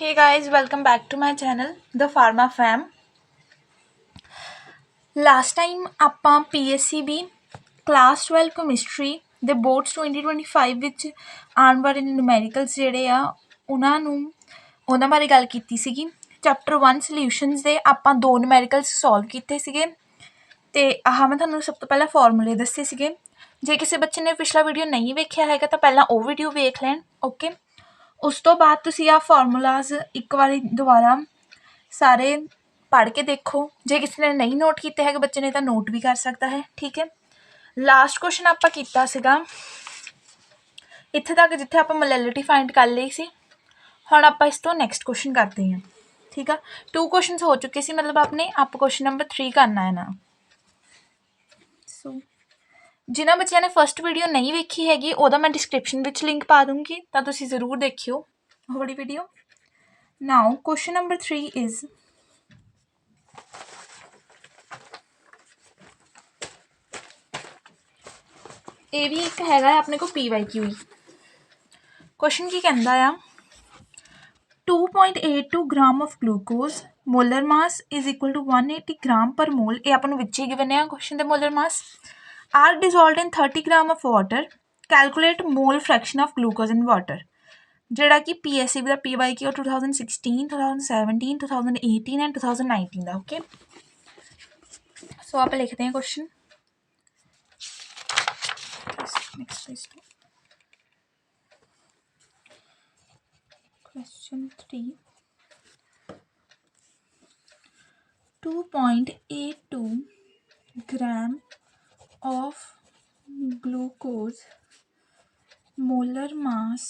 Hey guys, welcome back to my channel, The Pharma Fam. Last time ਆਪਾਂ PSCB class 12 chemistry ਦੇ boards 2025 ਵਿੱਚ ਆਉਣ ਵਾਲੇ numericals ਜਿਹੜੇ ਆ ਉਹਨਾਂ ਬਾਰੇ ਗੱਲ ਕੀਤੀ ਸੀਗੀ। ਚੈਪਟਰ 1 ਸੋਲਿਊਸ਼ਨਸ ਦੇ ਆਪਾਂ 2 ਨਿਊਮੈਰੀਕਲਸ ਸੋਲਵ ਕੀਤੇ ਸੀਗੇ ਅਤੇ ਮੈਂ ਤੁਹਾਨੂੰ ਸਭ ਤੋਂ ਪਹਿਲਾਂ ਫਾਰਮੂਲੇ ਦੱਸੇ ਸੀਗੇ। ਜੇ ਕਿਸੇ ਬੱਚੇ ਨੇ ਪਿਛਲਾ ਵੀਡੀਓ ਨਹੀਂ ਵੇਖਿਆ ਹੈਗਾ ਤਾਂ ਪਹਿਲਾਂ ਉਹ ਵੀਡੀਓ ਵੇਖ ਲੈਣ। ਓਕੇ, ਉਸ ਤੋਂ ਬਾਅਦ ਤੁਸੀਂ ਆਹ ਫਾਰਮੂਲਾਜ਼ ਇੱਕ ਵਾਰੀ ਦੁਬਾਰਾ ਸਾਰੇ ਪੜ੍ਹ ਕੇ ਦੇਖੋ। ਜੇ ਕਿਸੇ ਨੇ ਨਹੀਂ ਨੋਟ ਕੀਤੇ ਹੈਗੇ ਬੱਚੇ ਨੇ ਤਾਂ ਨੋਟ ਵੀ ਕਰ ਸਕਦਾ ਹੈ। ਠੀਕ ਹੈ, ਲਾਸਟ ਕੁਐਸਚਨ ਆਪਾਂ ਕੀਤਾ ਸੀਗਾ ਇੱਥੇ ਤੱਕ ਜਿੱਥੇ ਆਪਾਂ ਮੋਲੈਲਿਟੀ ਫਾਈਂਡ ਕਰ ਲਈ ਸੀ। ਹੁਣ ਆਪਾਂ ਇਸ ਤੋਂ ਨੈਕਸਟ ਕੁਐਸਚਨ ਕਰਦੇ ਹਾਂ। ਠੀਕ ਆ, 2 ਕੁਐਸਚਨਸ ਹੋ ਚੁੱਕੇ ਸੀ, ਮਤਲਬ ਆਪਣੇ ਆਪ ਕੁਐਸਚਨ ਨੰਬਰ 3 ਕਰਨਾ ਹੈ ਨਾ। ਸੋ ਜਿਨ੍ਹਾਂ ਬੱਚਿਆਂ ਨੇ ਫਸਟ ਵੀਡੀਓ ਨਹੀਂ ਵੇਖੀ ਹੈਗੀ ਉਹਦਾ ਮੈਂ ਡਿਸਕ੍ਰਿਪਸ਼ਨ ਵਿੱਚ ਲਿੰਕ ਪਾ ਦੂੰਗੀ, ਤਾਂ ਤੁਸੀਂ ਜ਼ਰੂਰ ਦੇਖਿਓ ਉਹ ਵਾਲੀ video. Now question number 3 is ਇਹ ਵੀ ਇੱਕ ਹੈਗਾ ਆਪਣੇ ਕੋਲ PYQ ਹੀ। ਕੁਐਸਚਨ ਕੀ ਕਹਿੰਦਾ ਆ 2.82 gram of glucose molar mass is equal to 180 gram per mole. ਇਹ ਆਪਾਂ ਨੂੰ ਵਿੱਚ ਹੀ ਗਿਵਨ ਆ ਕੁਐਸਚਨ ਦੇ molar mass. Are dissolved in 30 gram of water, calculate mole fraction of glucose in water. ਜਿਹੜਾ ਕਿ PSCB ਦਾ PYQ 2016, 2017, 2018 ਐਂਡ 2019 ਦਾ। ਓਕੇ, ਸੋ ਆਪਾਂ ਲਿਖਦੇ ਹਾਂ question. Question 3, 2.82 gram of glucose molar mass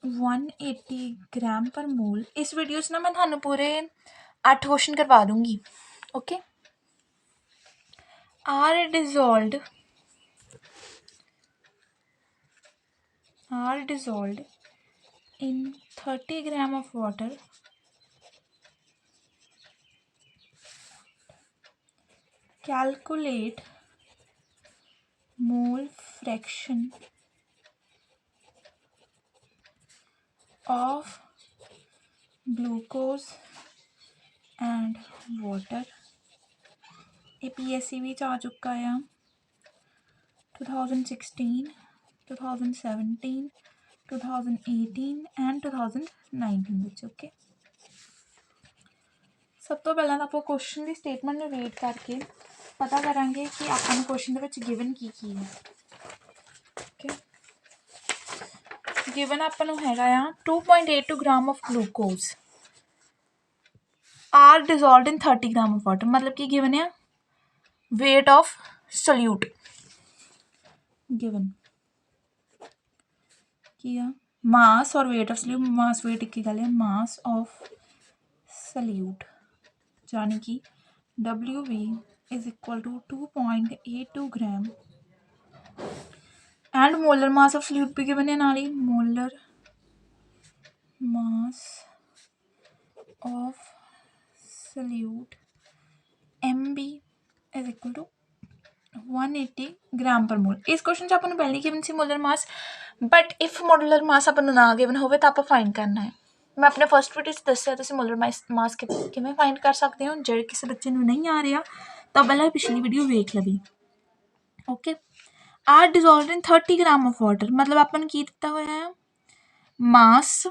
180 gram per मोल। इस वीडियो से ना मैं थानू पूरे 8 क्वेश्चन करवा दूंगी। Okay, are dissolved in 30 gram of water, calculate mole fraction of glucose and water। ये PSCB च आ चुका है 2016, 2017, 2018 एंड 2019 ਵਿੱਚ। ਓਕੇ, ਸਭ ਤੋਂ ਪਹਿਲਾਂ ਤਾਂ ਆਪਾਂ ਕੁਐਸਚਨ ਦੀ ਸਟੇਟਮੈਂਟ ਨੂੰ ਰੀਡ ਕਰਕੇ ਪਤਾ ਕਰਾਂਗੇ ਕਿ ਆਪਾਂ ਨੂੰ ਕੁਐਸਚਨ ਦੇ ਵਿੱਚ ਗਿਵਨ ਕੀ ਹੈ। ਓਕੇ, ਗਿਵਨ ਆਪਾਂ ਨੂੰ ਹੈਗਾ ਆ 2.82 gram of glucose are dissolved in 30 gram of water. ਮਤਲਬ ਕਿ ਗਿਵਨ ਆ weight of solute given ਕੀ ਆ mass और weight of solute। mass weight ਇੱਕ ਹੀ ਗੱਲ ਹੈ। mass of solute यानी कि WB is equal to 2.82 gram and molar mass of solute भी given है ਨਾਲ ही molar mass of solute MB is equal to 180 gram per मोल। इस क्वेश्चन 'ਚ ਆਪਾਂ ਨੂੰ ਪਹਿਲਾਂ ਗਿਵਨ ਸੀ molar mass, but if molar mass ਆਪਾਂ ਨੂੰ ਨਾ ਗਿਵਨ ਹੋਵੇ ਤਾਂ ਆਪਾਂ ਫਾਈਂਡ ਕਰਨਾ ਹੈ। ਮੈਂ ਆਪਣੇ ਫਸਟ ਵੀਡੀਓ 'ਚ ਦੱਸਿਆ ਤੁਸੀਂ ਮੋਲਰ ਮਾਸ ਕਿਵੇਂ ਫਾਈਂਡ ਕਰ ਸਕਦੇ ਹੋ। ਜਿਹੜੇ ਕਿਸੇ ਬੱਚੇ ਨੂੰ ਨਹੀਂ ਆ ਰਿਹਾ ਤਾਂ ਪਹਿਲਾਂ ਪਿਛਲੀ ਵੀਡੀਓ ਵੇਖ ਲਵੀ। Okay, are dissolved in 30 gram of water, ਮਤਲਬ ਆਪਾਂ ਨੂੰ ਕੀ ਦਿੱਤਾ ਹੋਇਆ ਹੈ ਮਾਸ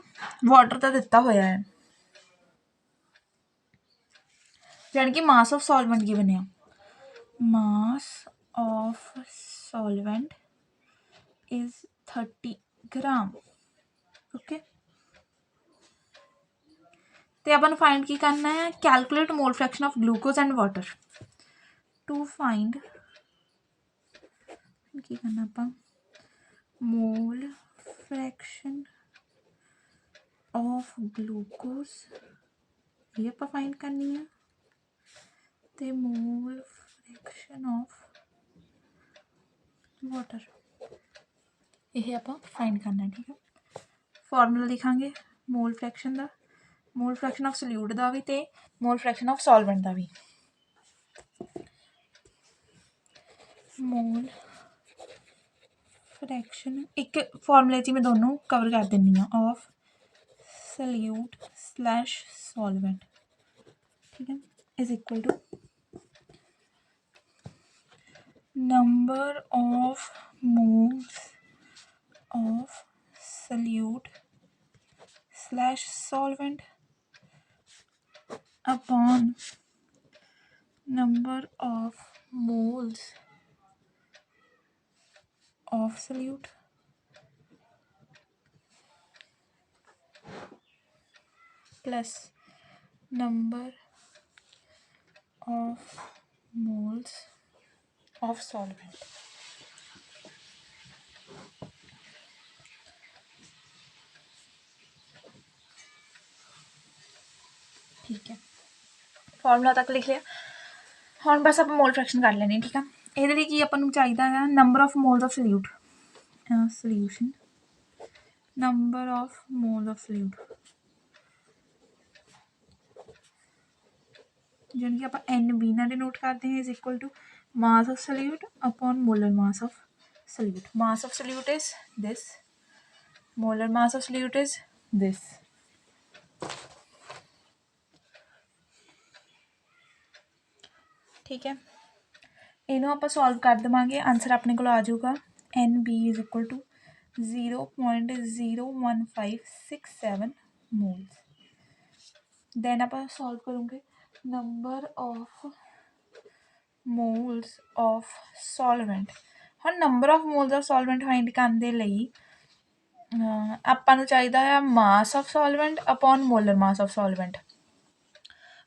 ਵਾਟਰ ਦਾ ਦਿੱਤਾ ਹੋਇਆ ਹੈ, ਜਾਣੀ ਕਿ ਮਾਸ ਆਫ ਸੋਲਵੈਂਟ ਗਿਵਨ ਆ। mass of solvent is 30 gram। okay, ਤੇ ਆਪਾਂ ਨੂੰ ਫਾਈਂਡ ਕੀ ਕਰਨਾ ਹੈ calculate mole fraction of glucose and water. To find ਕੀ ਕਰਨਾ ਆਪਾਂ ਮੋਲ ਫਰੈਕਸ਼ਨ ਆਫ ਗਲੂਕੋਜ਼ ਇਹ ਆਪਾਂ ਫਾਈਂਡ ਕਰਨੀ ਆ ਤੇ ਮੋਲ ਫਰੈਕਸ਼ਨ ਆਫ ਵਾਟਰ ਇਹ ਆਪਾਂ ਫਾਈਂਡ ਕਰਨਾ। ਠੀਕ ਹੈ, ਫਾਰਮੂਲਾ ਲਿਖਾਂਗੇ ਮੋਲ ਫਰੈਕਸ਼ਨ ਦਾ, ਮੋਲ ਫਰੈਕਸ਼ਨ ਆਫ ਸੋਲਿਊਟ ਦਾ ਵੀ ਤੇ ਮੋਲ ਫਰੈਕਸ਼ਨ ਆਫ ਸੋਲਵੈਂਟ ਦਾ ਵੀ। ਮੋਲ फ्रैक्शन एक फार्मूले च मैं दोनों कवर कर दिन्नी हाँ ऑफ सल्यूट स्लैश सॉल्वेंट ठीक है is equal to number of moles of solute slash solvent upon number of moles of solute plus number of moles of solvent ठीक है ਫਾਰਮੂਲਾ ਤੱਕ ਲਿਖ ਲਿਆ ਹੁਣ ਬਸ ਆਪਾਂ ਮੋਲ ਫ੍ਰੈਕਸ਼ਨ ਕਰ ਲੈਣੀ ਠੀਕ ਆ ਇਹਦੇ ਲਈ ਕੀ ਆਪਾਂ ਨੂੰ ਚਾਹੀਦਾ ਹੈ number of moles of solute solution number of moles of solute ਜਿਹਨੂੰ ਕਿ ਆਪਾਂ NB ਨਾਲ ਡਿਨੋਟ ਕਰਦੇ ਹਾਂ is equal to mass of solute upon molar mass of solute. Mass of solute is this, molar mass of solute is this. ठीक है इनू आप सॉल्व कर देवांगे आंसर अपने को आ जाऊगा NB is equal to 0.01567 moles then आप सॉल्व करोगे number of moles of solvent ਹੁਣ number of moles of solvent find ਕਰਨ ਦੇ ਲਈ ਆਪਾਂ ਨੂੰ ਚਾਹੀਦਾ ਹੈ mass of solvent upon molar mass of solvent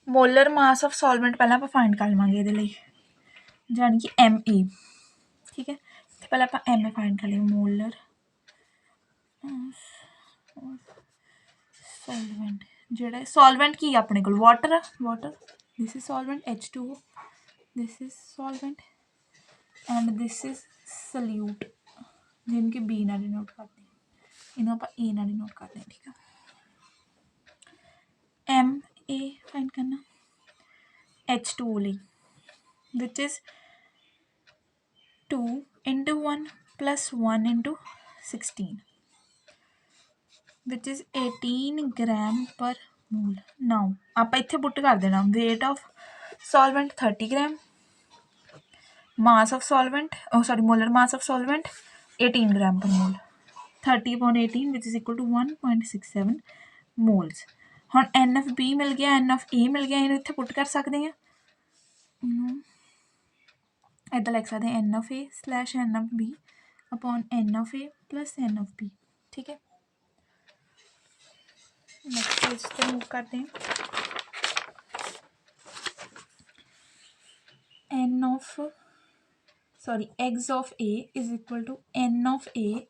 molar mass of solvent ਪਹਿਲਾਂ ਆਪਾਂ ਫਾਈਂਡ ਕਰ ਲਵਾਂਗੇ ਇਹਦੇ ਲਈ ਜਾਣੀ ਕਿ ME ਠੀਕ ਹੈ ਤੇ ਪਹਿਲਾਂ ਆਪਾਂ ME ਫਾਈਂਡ ਕਰ ਲਈਏ ਮੋਲਰ ਸੋਲਵੈਂਟ ਜਿਹੜਾ ਸੋਲਵੈਂਟ ਕੀ ਆਪਣੇ ਕੋਲ water this is solvent H2O this is solvent and this is solute ਜਿਹਨੂੰ ਕਿ B ਨਾਲ ਡਿਨੋਟ ਕਰਦੇ ਇਹਨੂੰ ਆਪਾਂ A ਨਾਲ ਡਿਨੋਟ ਕਰਦੇ ਠੀਕ ਆ MA ਫਾਈਂਡ ਕਰਨਾ H2O ਲਈ which is 2 into 1 plus 1 into 16 which is 18 gram per mole now ਆਪਾਂ ਇੱਥੇ ਪੁੱਟ ਕਰ ਦੇਣਾ weight of solvent 30 gram mass of solvent molar mass of solvent 18 gram per mole 30 upon 18 which is equal to 1.67 moles ਹੁਣ N of B ਮਿਲ ਗਿਆ N of A ਮਿਲ ਗਿਆ ਇਹਨੂੰ ਇੱਥੇ ਪੁੱਟ ਕਰ ਸਕਦੇ ਹਾਂ ਇੱਦਾਂ ਲਿਖ ਸਕਦੇ ਹਾਂ N of A slash N of B upon N of A plus N of B ठीक है नेक्स्ट पेज पे मूव करते हैं eggs of A is equal to N of A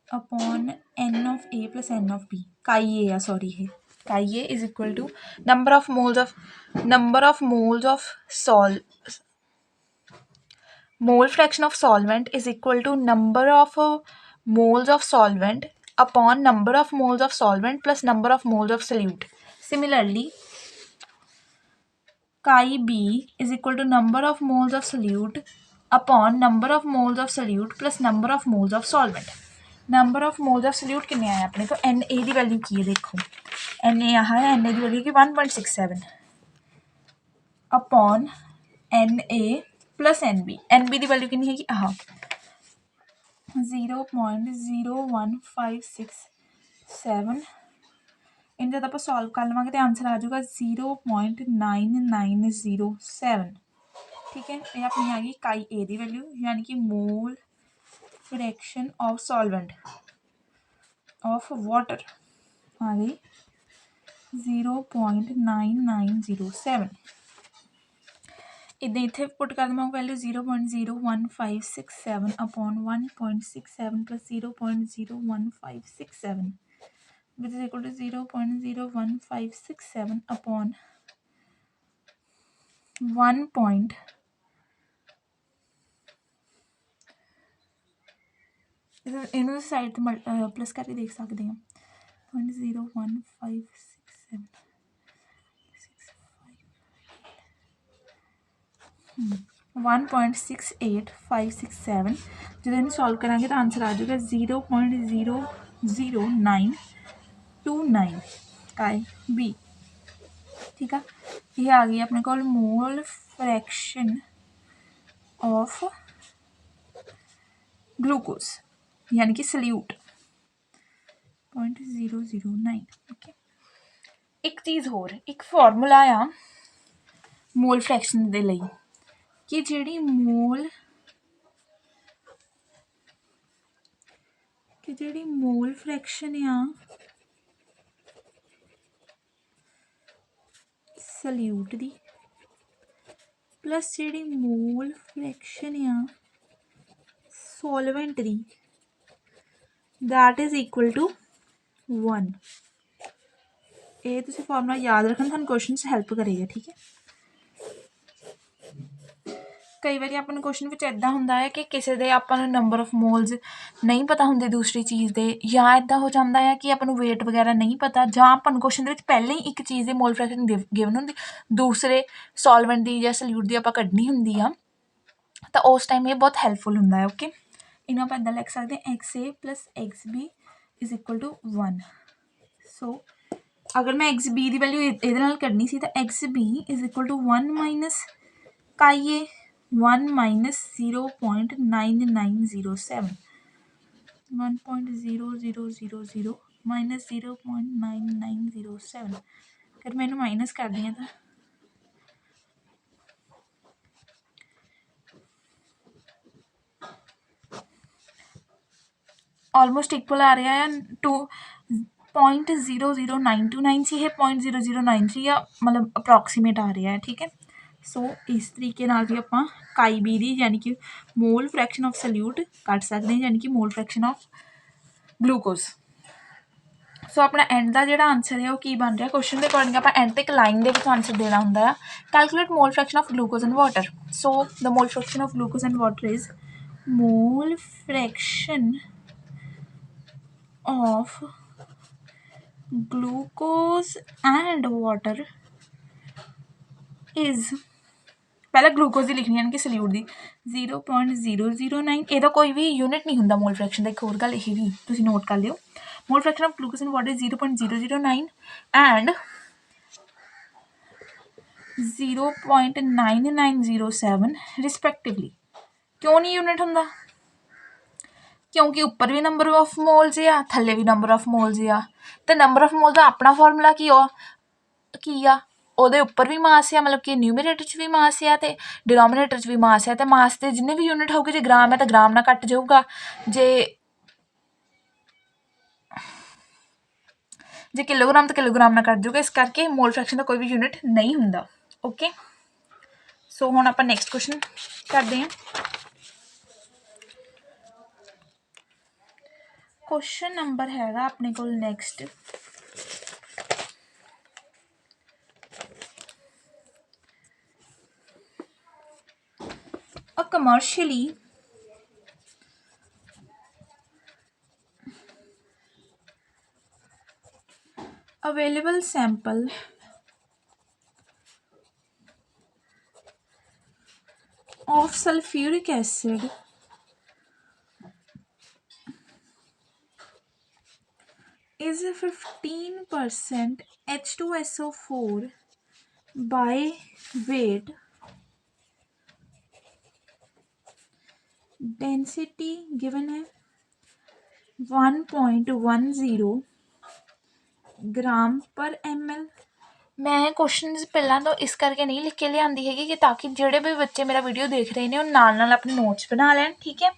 upon N of A plus N of B chi A is equal to number of moles of mole fraction of solvent is equal to number of moles of solvent upon number of moles of solvent plus number of moles of solute. Similarly, chi B is equal to number of moles of solute upon number of moles of solute plus number of moles of solvent. Number of moles of solute कितने आए अपने को Na की value की है देखो Na यहाँ है Na की वैल्यू की 1.67 upon Na plus NB की वैल्यू कितनी है कि 0.01567 इन जब आप सॉल्व कर लवेंगे तो आंसर आ जाएगा 0.9907 ठीक है ये अपनी आ गई काई ए की वैल्यू यानी कि mole fraction of solvent of water आ गई 0.9907 इधर इतने पुट कर दें value 0.01567 upon 1.67 plus 0.01567 which is equal to 0.0157 upon 1 point इन्होंने साइड तो प्लस करके देख सकते हैं 0.01567 1.68567 ਜਦੋਂ ਇਹਨੂੰ ਸੋਲਵ ਕਰਾਂਗੇ ਤਾਂ ਆਨਸਰ ਆ ਜਾਊਗਾ 0.00929 ਕਾਈ ਬੀ। ਠੀਕ ਆ, ਇਹ ਆ ਗਈ ਆਪਣੇ ਕੋਲ ਮੋਲ ਫ੍ਰੈਕਸ਼ਨ ਆਫ ਗਲੂਕੋਜ਼ ਯਾਨੀ ਕਿ ਸਲਿਊਟ 0.009। ਓਕੇ, ਇੱਕ ਚੀਜ਼ ਹੋਰ, ਇੱਕ ਫਾਰਮੂਲਾ ਆ ਮੋਲ ਫ੍ਰੈਕਸ਼ਨ ਦੇ ਲਈ ਕਿ ਜਿਹੜੀ ਮੋਲ ਫ੍ਰੈਕਸ਼ਨ ਆ ਸਲਿਊਟ ਦੀ ਪਲੱਸ ਜਿਹੜੀ ਮੋਲ ਫ੍ਰੈਕਸ਼ਨ ਆ ਸੋਲਵੈਂਟ ਦੀ that is equal to 1। ਇਹ ਤੁਸੀਂ ਫਾਰਮੂਲਾ ਯਾਦ ਰੱਖਣਾ, ਤੁਹਾਨੂੰ ਕੁਐਸਚਨ 'ਚ ਹੈਲਪ ਕਰੇਗਾ। ਠੀਕ ਹੈ, ਕਈ ਵਾਰੀ ਆਪਾਂ ਨੂੰ ਕੁਐਸਚਨ ਵਿੱਚ ਇੱਦਾਂ ਹੁੰਦਾ ਹੈ ਕਿ ਕਿਸੇ ਦੇ ਆਪਾਂ ਨੂੰ ਨੰਬਰ ਆਫ ਮੋਲਸ ਨਹੀਂ ਪਤਾ ਹੁੰਦੇ ਦੂਸਰੀ ਚੀਜ਼ ਦੇ, ਜਾਂ ਇੱਦਾਂ ਹੋ ਜਾਂਦਾ ਹੈ ਕਿ ਆਪਾਂ ਨੂੰ ਵੇਟ ਵਗੈਰਾ ਨਹੀਂ ਪਤਾ, ਜਾਂ ਆਪਾਂ ਨੂੰ ਕੁਐਸਚਨ ਦੇ ਵਿੱਚ ਪਹਿਲਾਂ ਹੀ ਇੱਕ ਚੀਜ਼ ਦੀ ਮੋਲ ਫ੍ਰੈਕਸ਼ਨ ਗਿਵਨ ਹੁੰਦੀ, ਦੂਸਰੇ ਸੋਲਵੈਂਟ ਦੀ ਜਾਂ ਸਲਿਊਟ ਦੀ ਆਪਾਂ ਕੱਢਣੀ ਹੁੰਦੀ ਆ, ਤਾਂ ਉਸ ਟਾਈਮ ਇਹ ਬਹੁਤ ਹੈਲਪਫੁਲ ਹੁੰਦਾ ਹੈ। ਓਕੇ, ਇਹਨੂੰ ਆਪਾਂ ਇੱਦਾਂ ਲਿਖ ਸਕਦੇ ਹਾਂ XA + XB is equal to 1। ਸੋ ਅਗਰ ਮੈਂ XB ਦੀ ਵੈਲਿਊ ਇਹਦੇ ਨਾਲ ਕੱਢਣੀ ਸੀ ਤਾਂ XB is equal to 1 minus KA 1 minus 0.9907 1.0000 minus 0.9907। ਅਗਰ ਮੈਂ ਇਹਨੂੰ ਮਾਈਨਸ ਕਰਦੀ ਹਾਂ ਤਾਂ ਆਲਮੋਸਟ ਇਕੁਅਲ ਆ ਰਿਹਾ ਆ ਟੂ 0.00929 ਸੀ, ਇਹ 0.0093 ਆ, ਮਤਲਬ ਅਪਰੋਕਸੀਮੇਟ ਆ ਰਿਹਾ ਹੈ। ਠੀਕ ਹੈ, ਸੋ ਇਸ ਤਰੀਕੇ ਨਾਲ ਵੀ ਆਪਾਂ ਕਾਈ ਬੀ ਦੀ ਯਾਨੀ ਕਿ ਮੋਲ ਫ੍ਰੈਕਸ਼ਨ ਆਫ ਸਲਿਊਟ ਕੱਢ ਸਕਦੇ ਹਾਂ, ਯਾਨੀ ਕਿ ਮੋਲ ਫ੍ਰੈਕਸ਼ਨ ਆਫ ਗਲੂਕੋਜ਼। ਸੋ ਆਪਣਾ ਐਂਡ ਦਾ ਜਿਹੜਾ ਆਨਸਰ ਹੈ ਉਹ ਕੀ ਬਣ ਰਿਹਾ, ਕੁਐਸਚਨ ਦੇ ਅਕੋਰਡਿੰਗ ਆਪਾਂ ਐਂਡ 'ਤੇ ਇੱਕ ਲਾਈਨ ਦੇ ਵਿੱਚ ਆਨਸਰ ਦੇਣਾ ਹੁੰਦਾ ਆ। Calculate mall fraction of glucose and water. So the mall fraction of glucose and water is mall fraction of glucose and water is, ਪਹਿਲਾਂ ਗਲੂਕੋਜ਼ ਦੀ ਲਿਖਣੀ ਯਾਨੀ ਕਿ ਸਲਿਊਟ ਦੀ 0.009। ਇਹਦਾ ਕੋਈ ਵੀ ਯੂਨਿਟ ਨਹੀਂ ਹੁੰਦਾ ਮੋਲ ਫ੍ਰੈਕਸ਼ਨ ਦਾ, ਇੱਕ ਹੋਰ ਗੱਲ ਇਹ ਵੀ ਤੁਸੀਂ ਨੋਟ ਕਰ ਲਿਓ। Mall fraction of glucose and water 0.009 and 0.9907 ਰਿਸਪੈਕਟਿਵਲੀ। ਕਿਉਂ ਨਹੀਂ ਯੂਨਿਟ ਹੁੰਦਾ? ਕਿਉਂਕਿ ਉੱਪਰ ਵੀ ਨੰਬਰ ਆਫ ਮੋਲਸ ਆ, ਥੱਲੇ ਵੀ ਨੰਬਰ ਆਫ ਮੋਲਸ ਆ, ਅਤੇ ਨੰਬਰ ਆਫ ਮੋਲ ਦਾ ਆਪਣਾ ਫਾਰਮੂਲਾ ਕੀ ਆ, ਉਹਦੇ ਉੱਪਰ ਵੀ ਮਾਸ ਆ, ਮਤਲਬ ਕਿ ਨਿਊਮੀਰੇਟਰ 'ਚ ਵੀ ਮਾਸ ਆ ਅਤੇ ਡਿਨੋਮੀਨੇਟਰ 'ਚ ਵੀ ਮਾਸ ਆ, ਅਤੇ ਮਾਸ ਦੇ ਜਿੰਨੇ ਵੀ ਯੂਨਿਟ ਹੋਊਗੇ, ਜੇ ਗ੍ਰਾਮ ਹੈ ਤਾਂ ਗ੍ਰਾਮ ਨਾਲ ਕੱਟ ਜਾਊਗਾ, ਜੇ ਕਿਲੋਗ੍ਰਾਮ ਤਾਂ ਕਿਲੋਗ੍ਰਾਮ ਨਾਲ ਕੱਟ ਜਾਊਗਾ। ਇਸ ਕਰਕੇ ਮੋਲ ਫ੍ਰੈਕਸ਼ਨ ਦਾ ਕੋਈ ਵੀ ਯੂਨਿਟ ਨਹੀਂ ਹੁੰਦਾ। ਓਕੇ, ਸੋ ਹੁਣ ਆਪਾਂ ਨੈਕਸਟ ਕੁਐਸਚਨ ਕਰਦੇ ਹਾਂ। ਕੁਐਸਚਨ ਨੰਬਰ ਹੈਗਾ ਆਪਣੇ ਕੋਲ next a commercially available sample of sulfuric acid is 15% H2SO4 by weight, density given है 1.10 ਗ੍ਰਾਮ ਪਰ ml। ਮੈਂ ਕੁਐਸਚਨਸ ਪਹਿਲਾਂ ਤੋਂ ਇਸ ਕਰਕੇ ਨਹੀਂ ਲਿਖ ਕੇ ਲਿਆਂਦੀ ਹੈਗੀ ਕਿ ਤਾਂ ਕਿ ਜਿਹੜੇ ਵੀ ਬੱਚੇ ਮੇਰਾ ਵੀਡੀਓ ਦੇਖ ਰਹੇ ਨੇ ਉਹ ਨਾਲ ਨਾਲ ਆਪਣੇ ਨੋਟਸ ਬਣਾ ਲੈਣ। ਠੀਕ ਹੈ,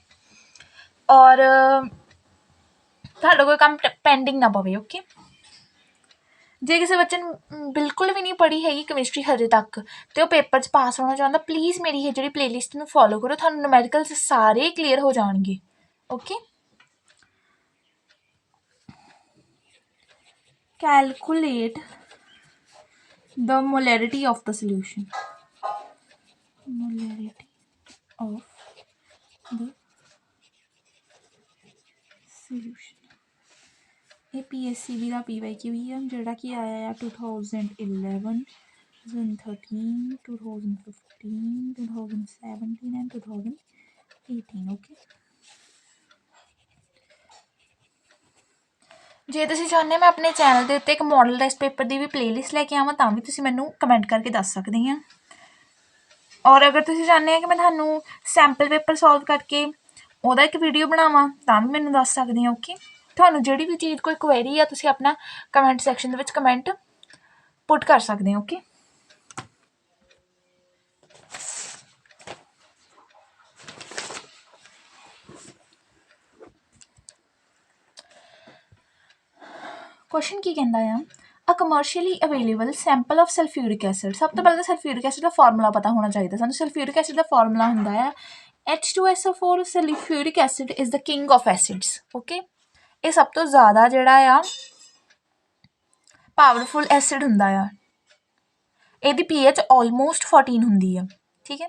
ਔਰ ਤੁਹਾਡਾ ਕੋਈ ਕੰਮ ਪੈਂਡਿੰਗ ਨਾ ਪਵੇ। ਓਕੇ, ਜੇ ਕਿਸੇ ਬੱਚੇ ਨੂੰ ਬਿਲਕੁਲ ਵੀ ਨਹੀਂ ਪੜ੍ਹੀ ਹੈਗੀ ਕੈਮਿਸਟਰੀ ਹਜੇ ਤੱਕ ਅਤੇ ਉਹ ਪੇਪਰ 'ਚ ਪਾਸ ਹੋਣਾ ਚਾਹੁੰਦਾ, ਪਲੀਜ਼ ਮੇਰੀ ਇਹ ਜਿਹੜੀ ਪਲੇਲਿਸਟ ਨੂੰ ਫੋਲੋ ਕਰੋ, ਤੁਹਾਨੂੰ ਨੂਮੈਰੀਕਲਸ ਸਾਰੇ ਕਲੀਅਰ ਹੋ ਜਾਣਗੇ। Okay, calculate the molarity of the solution, molarity of the solution। ਇਹ PSCB ਦਾ PYQ ਹੀ ਆ ਜਿਹੜਾ ਕਿ ਆਇਆ ਆ 2011 2013, 2015, 2017 and 2018. ओके ਜੇ ਤੁਸੀਂ ਚਾਹੁੰਦੇ ਮੈਂ ਆਪਣੇ ਚੈਨਲ ਦੇ ਉੱਤੇ ਇੱਕ ਮੋਡਲ ਟੈਸਟ ਪੇਪਰ ਦੀ ਵੀ ਪਲੇਲਿਸਟ ਲੈ ਕੇ ਆਵਾਂ ਤਾਂ ਵੀ ਤੁਸੀਂ ਮੈਨੂੰ ਕਮੈਂਟ ਕਰਕੇ ਦੱਸ ਸਕਦੇ ਆ ਔਰ ਅਗਰ ਤੁਸੀਂ ਚਾਹੁੰਦੇ ਆ ਕਿ ਮੈਂ ਤੁਹਾਨੂੰ ਸੈਂਪਲ ਪੇਪਰ ਸੋਲਵ ਕਰਕੇ ਉਹਦਾ ਇੱਕ ਵੀਡੀਓ ਬਣਾਵਾਂ ਤਾਂ ਵੀ ਮੈਨੂੰ ਦੱਸ ਸਕਦੇ ਆ ਓਕੇ ਤੁਹਾਨੂੰ ਜਿਹੜੀ ਵੀ ਚੀਜ਼ ਕੋਈ ਕੁਐਰੀ ਆ ਤੁਸੀਂ ਆਪਣਾ ਕਮੈਂਟ ਸੈਕਸ਼ਨ ਦੇ ਵਿੱਚ ਕਮੈਂਟ ਪੁੱਟ ਕਰ ਸਕਦੇ ਹੋ ਓਕੇ क्वेश्चन की कहता है a commercially available sample of sulphuric acid सब तो पहले सल्फ्यूरिक एसिड का फार्मूला पता होना चाहिए सानू सल्फ्यूरिक एसिड का फार्मूला होंदा है H2SO4 sulphuric acid is the king of acids okay ये सब तो ज़्यादा जिहड़ा आ पावरफुल एसिड हुंदा आ ਇਹਦੀ pH ऑलमोस्ट 14 ਹੁੰਦੀ ਆ ठीक है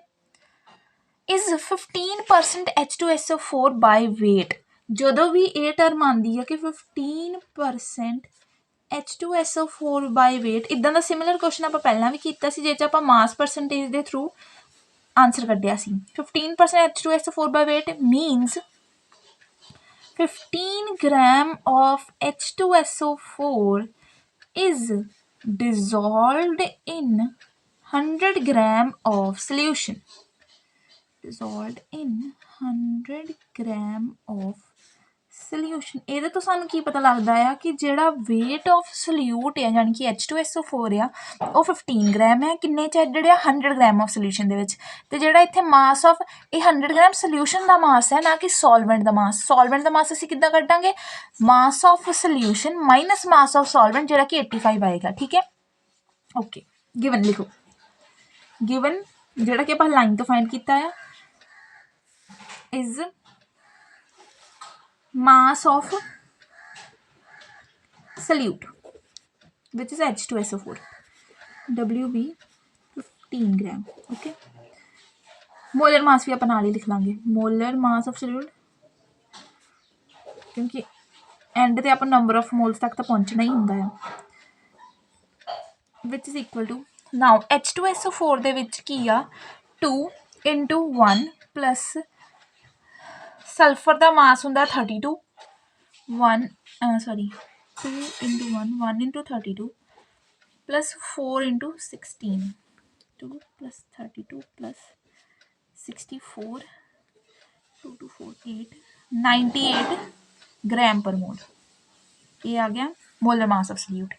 इज़ 15% H2SO4 बाय वेट ਜਦੋਂ ਵੀ ਇਹ ਟਰਮ ਆਉਂਦੀ ਹੈ ਕਿ 15% H2SO4 ਬਾਈ ਵੇਟ ਇੱਦਾਂ ਦਾ ਸਿਮਿਲਰ ਕੁਐਸਚਨ ਆਪਾਂ ਪਹਿਲਾਂ ਵੀ ਕੀਤਾ ਸੀ ਜਿਹ 'ਚ ਆਪਾਂ ਮਾਸ ਪਰਸੈਂਟੇਜ ਦੇ ਥਰੂ ਆਨਸਰ ਕੱਢਿਆ ਸੀ 15% H2SO4 by weight means 15 gram of H2SO4 is dissolved in 100 gram of solution dissolved in 100 gram of solution ਇਹਦੇ ਤੋਂ ਸਾਨੂੰ ਕੀ ਪਤਾ ਲੱਗਦਾ ਆ ਕਿ ਜਿਹੜਾ ਵੇਟ ਆਫ ਸੋਲਿਊਟ ਹੈ ਯਾਨੀ ਕਿ H2SO4 ਆ ਉਹ 15 ਗ੍ਰਾਮ ਹੈ ਕਿੰਨੇ 'ਚ ਐਡਡ ਆ 100 ਗ੍ਰਾਮ ਆਫ ਸੋਲਿਊਸ਼ਨ ਦੇ ਵਿੱਚ ਅਤੇ ਜਿਹੜਾ ਇੱਥੇ ਮਾਸ ਆਫ ਇਹ 100 ਗ੍ਰਾਮ ਸੋਲਿਊਸ਼ਨ ਦਾ ਮਾਸ ਹੈ ਨਾ ਕਿ ਸੋਲਵੈਂਟ ਦਾ ਮਾਸ ਅਸੀਂ ਕਿੱਦਾਂ ਕੱਢਾਂਗੇ mass of solution minus mass of solvent ਜਿਹੜਾ ਕਿ 85 ਆਏਗਾ ਠੀਕ ਹੈ ਓਕੇ ਗਿਵਨ ਲਿਖੋ ਗਿਵਨ ਜਿਹੜਾ ਕਿ ਆਪਾਂ ਲਾਈਨ ਤੋਂ ਫਾਈਂਡ ਕੀਤਾ ਆ is mass of solute which is H2SO4 WB 15 gram okay molar mass भी अपन नाल ही लिख लांगे मोलर मास ऑफ solute क्योंकि एंड ते अपन नंबर ऑफ मोल्स तक तो पहुंचना ही हुंदा है which is equal to now H2SO4 ਦੇ ਵਿੱਚ ਕੀ ਆ 2 into 1 plus सल्फर का मास होंगे 32 1 sorry 2 into 1 into 32 plus 4 into 16 2 plus 32 plus 64 2 to 4 8 98 gram per मोल ये आ गया मोलर मास ऑफ सल्यूट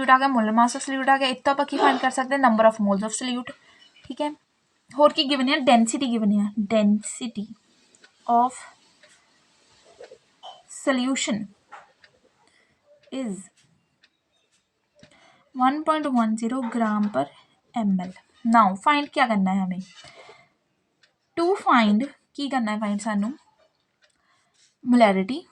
आ गया मोलर मास ऑफ सल्यूट आ गया इतना आप की फाइंड कर सकते हैं number of moles of salute ठीक है होर की गिवन है डेंसिटी गिवन है डेंसिटी ऑफ सॉल्यूशन इज 1.10 ग्राम पर ml नाउ फाइंड क्या करना है हमें टू फाइंड की करना है फाइंड सानू मोलैरिटी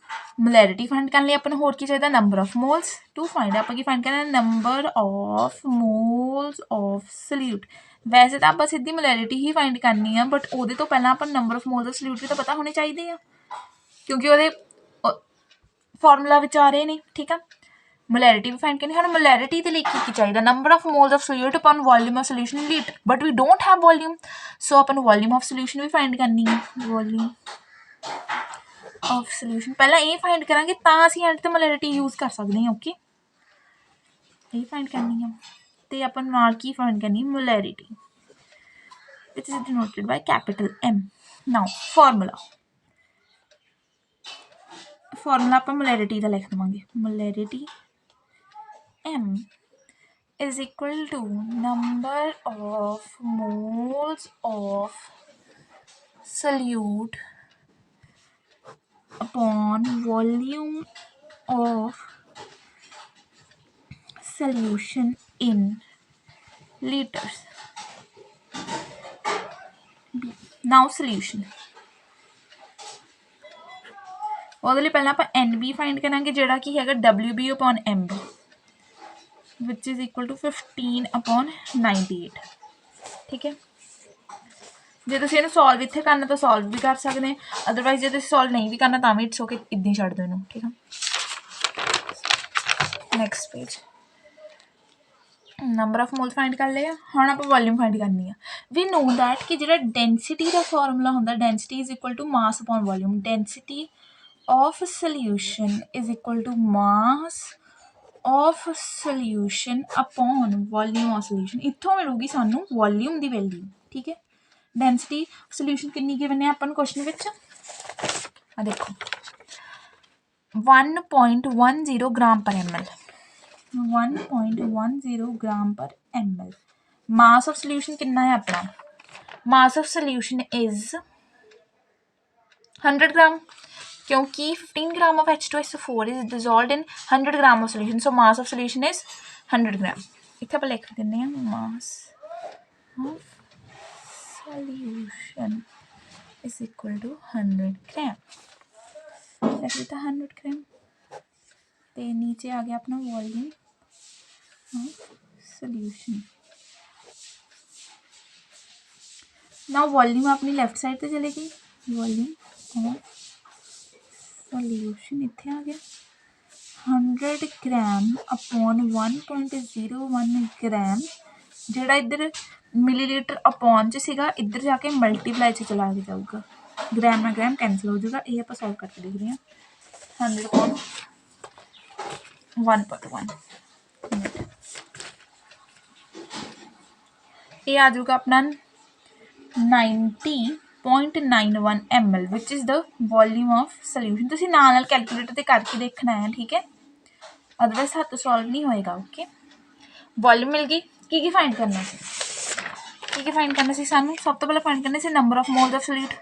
फाइंड करने लिए अपन होर की चाहिए number of moles to find आप फाइंड करना number of moles of solute वैसे तो आप सीधी मोलैरिटी ही फाइंड करनी है बट वो तो पहला अपन number of moles of solute भी तो पता होने चाहिए क्योंकि वो फॉर्मूला आ रहे हैं ठीक है मोलैरिटी भी फाइंड करनी है मोलैरिटी के लिए की चाहिए number of moles of solute अपन volume of solution in litre but we don't have volume so अपन वॉल्यूम ऑफ सल्यूशन भी फाइंड करनी है वॉल्यूम ऑफ सल्यूशन पहला ये फाइंड करांगे तो असीं एंड ते मोलैरिटी यूज़ कर सकते हैं ओके ये फाइंड करनी है तो अपन नाल की फाइंड करनी molarity which is denoted by capital M now formula आप मोलैरिटी का लिख देवांगे molarity M is equal to number of moles of solute upon volume of solution in liters. Now solution ਉਹਦੇ ਲਈ ਪਹਿਲਾਂ ਆਪਾਂ NB फाइंड करांगे ਜਿਹੜਾ ਕਿ ਹੈਗਾ WB upon MB which is equal to 15 upon 98 ठीक है ਜੇ ਤੁਸੀਂ ਇਹਨੂੰ ਸੋਲਵ ਇੱਥੇ ਕਰਨਾ ਤਾਂ ਸੋਲਵ ਵੀ ਕਰ ਸਕਦੇ ਅਦਰਵਾਈਜ਼ ਜੇ ਤੁਸੀਂ ਸੋਲਵ ਨਹੀਂ ਵੀ ਕਰਨਾ ਤਾਂ ਵੀ ਇਟਸ ਓਕੇ ਇੱਦਾਂ ਹੀ ਛੱਡ ਦਿਓ ਇਹਨੂੰ ਠੀਕ ਹੈ next page number of mall find ਕਰ ਲਿਆ। ਹੁਣ ਆਪਾਂ ਵੋਲਿਊਮ ਫਾਈਂਡ ਕਰਨੀ ਆ। ਵੀ ਨੋ ਦੈਟ ਕਿ ਜਿਹੜਾ ਡੈਂਸਿਟੀ ਦਾ ਫਾਰਮੂਲਾ ਹੁੰਦਾ, density is equal to mass upon volume. Density of solution is equal to mass of solution upon volume of solution. ਇੱਥੋਂ ਮਿਲੂਗੀ ਸਾਨੂੰ ਵੋਲਿਊਮ ਦੀ ਵੈਲਿਊ। ਠੀਕ ਹੈ, ਡੈਂਸਿਟੀ ਸੋਲਿਊਸ਼ਨ ਕਿੰਨੀ ਗਿਵਨ ਹੈ ਆਪਾਂ ਨੂੰ ਕੁਐਸਚਨ ਵਿੱਚ? ਆ ਦੇਖੋ 1.10 ਗ੍ਰਾਮ ਪਰ ml। 1.10 ਗ੍ਰਾਮ ਪਰ ml। ਮਾਸ ਆਫ ਸੋਲਿਊਸ਼ਨ ਕਿੰਨਾ ਹੈ ਆਪਣਾ? ਮਾਸ ਆਫ ਸੋਲਿਊਸ਼ਨ ਇਜ਼ 100 ਗ੍ਰਾਮ, क्योंकि 15 ग्राम of H2SO4 is dissolved in 100 gram of solution, so mass of solution is 100 ग्राम। इतना आप लिख देने हैं mass of solution is equal to 100 ग्राम। लिख देता 100 ग्राम। तो नीचे आ गया अपना volume of solution. Now volume अपनी लेफ्ट साइड पे चलेगी। वॉल्यूम ऑफ सॉल्यूशन इत्थे आ गया 100 ग्राम अपॉन 1.01 ग्राम। ਜਿਹੜਾ ਇੱਧਰ ਮਿਲੀਲੀਟਰ ਅਪੋਨ 'ਚ ਸੀਗਾ, ਇੱਧਰ ਜਾ ਕੇ ਮਲਟੀਪਲਾਈ 'ਚ ਚਲਾ ਕੇ ਜਾਊਗਾ। ਗ੍ਰਾਮ ਨਾਲ ਗ੍ਰਾਮ ਕੈਂਸਲ ਹੋ ਜਾਊਗਾ। ਇਹ ਆਪਾਂ ਸੋਲਵ ਕਰਕੇ ਦੇਖਦੇ ਹਾਂ। 100 ਅਪੋਨ 1.1 ਇਹ ਆ ਜਾਊਗਾ ਆਪਣਾ 90.91 ml which is the volume of solution. ਤੁਸੀਂ ਨਾਲ ਕੈਲਕੂਲੇਟਰ 'ਤੇ ਕਰਕੇ ਦੇਖਣਾ ਹੈ, ਠੀਕ ਹੈ, ਅਦਰਵਾਈਜ਼ ਹੱਥ ਸੋਲਵ ਨਹੀਂ ਹੋਏਗਾ। ਓਕੇ, ਵੋਲਿਊਮ ਮਿਲ ਗਈ। ਕੀ ਫਾਈਂਡ ਕਰਨਾ ਸੀ? ਕੀ ਫਾਈਂਡ ਕਰਨਾ ਸੀ ਸਾਨੂੰ? ਸਭ ਤੋਂ ਪਹਿਲਾਂ ਫਾਈਂਡ ਕਰਨਾ ਸੀ number of moles of solute.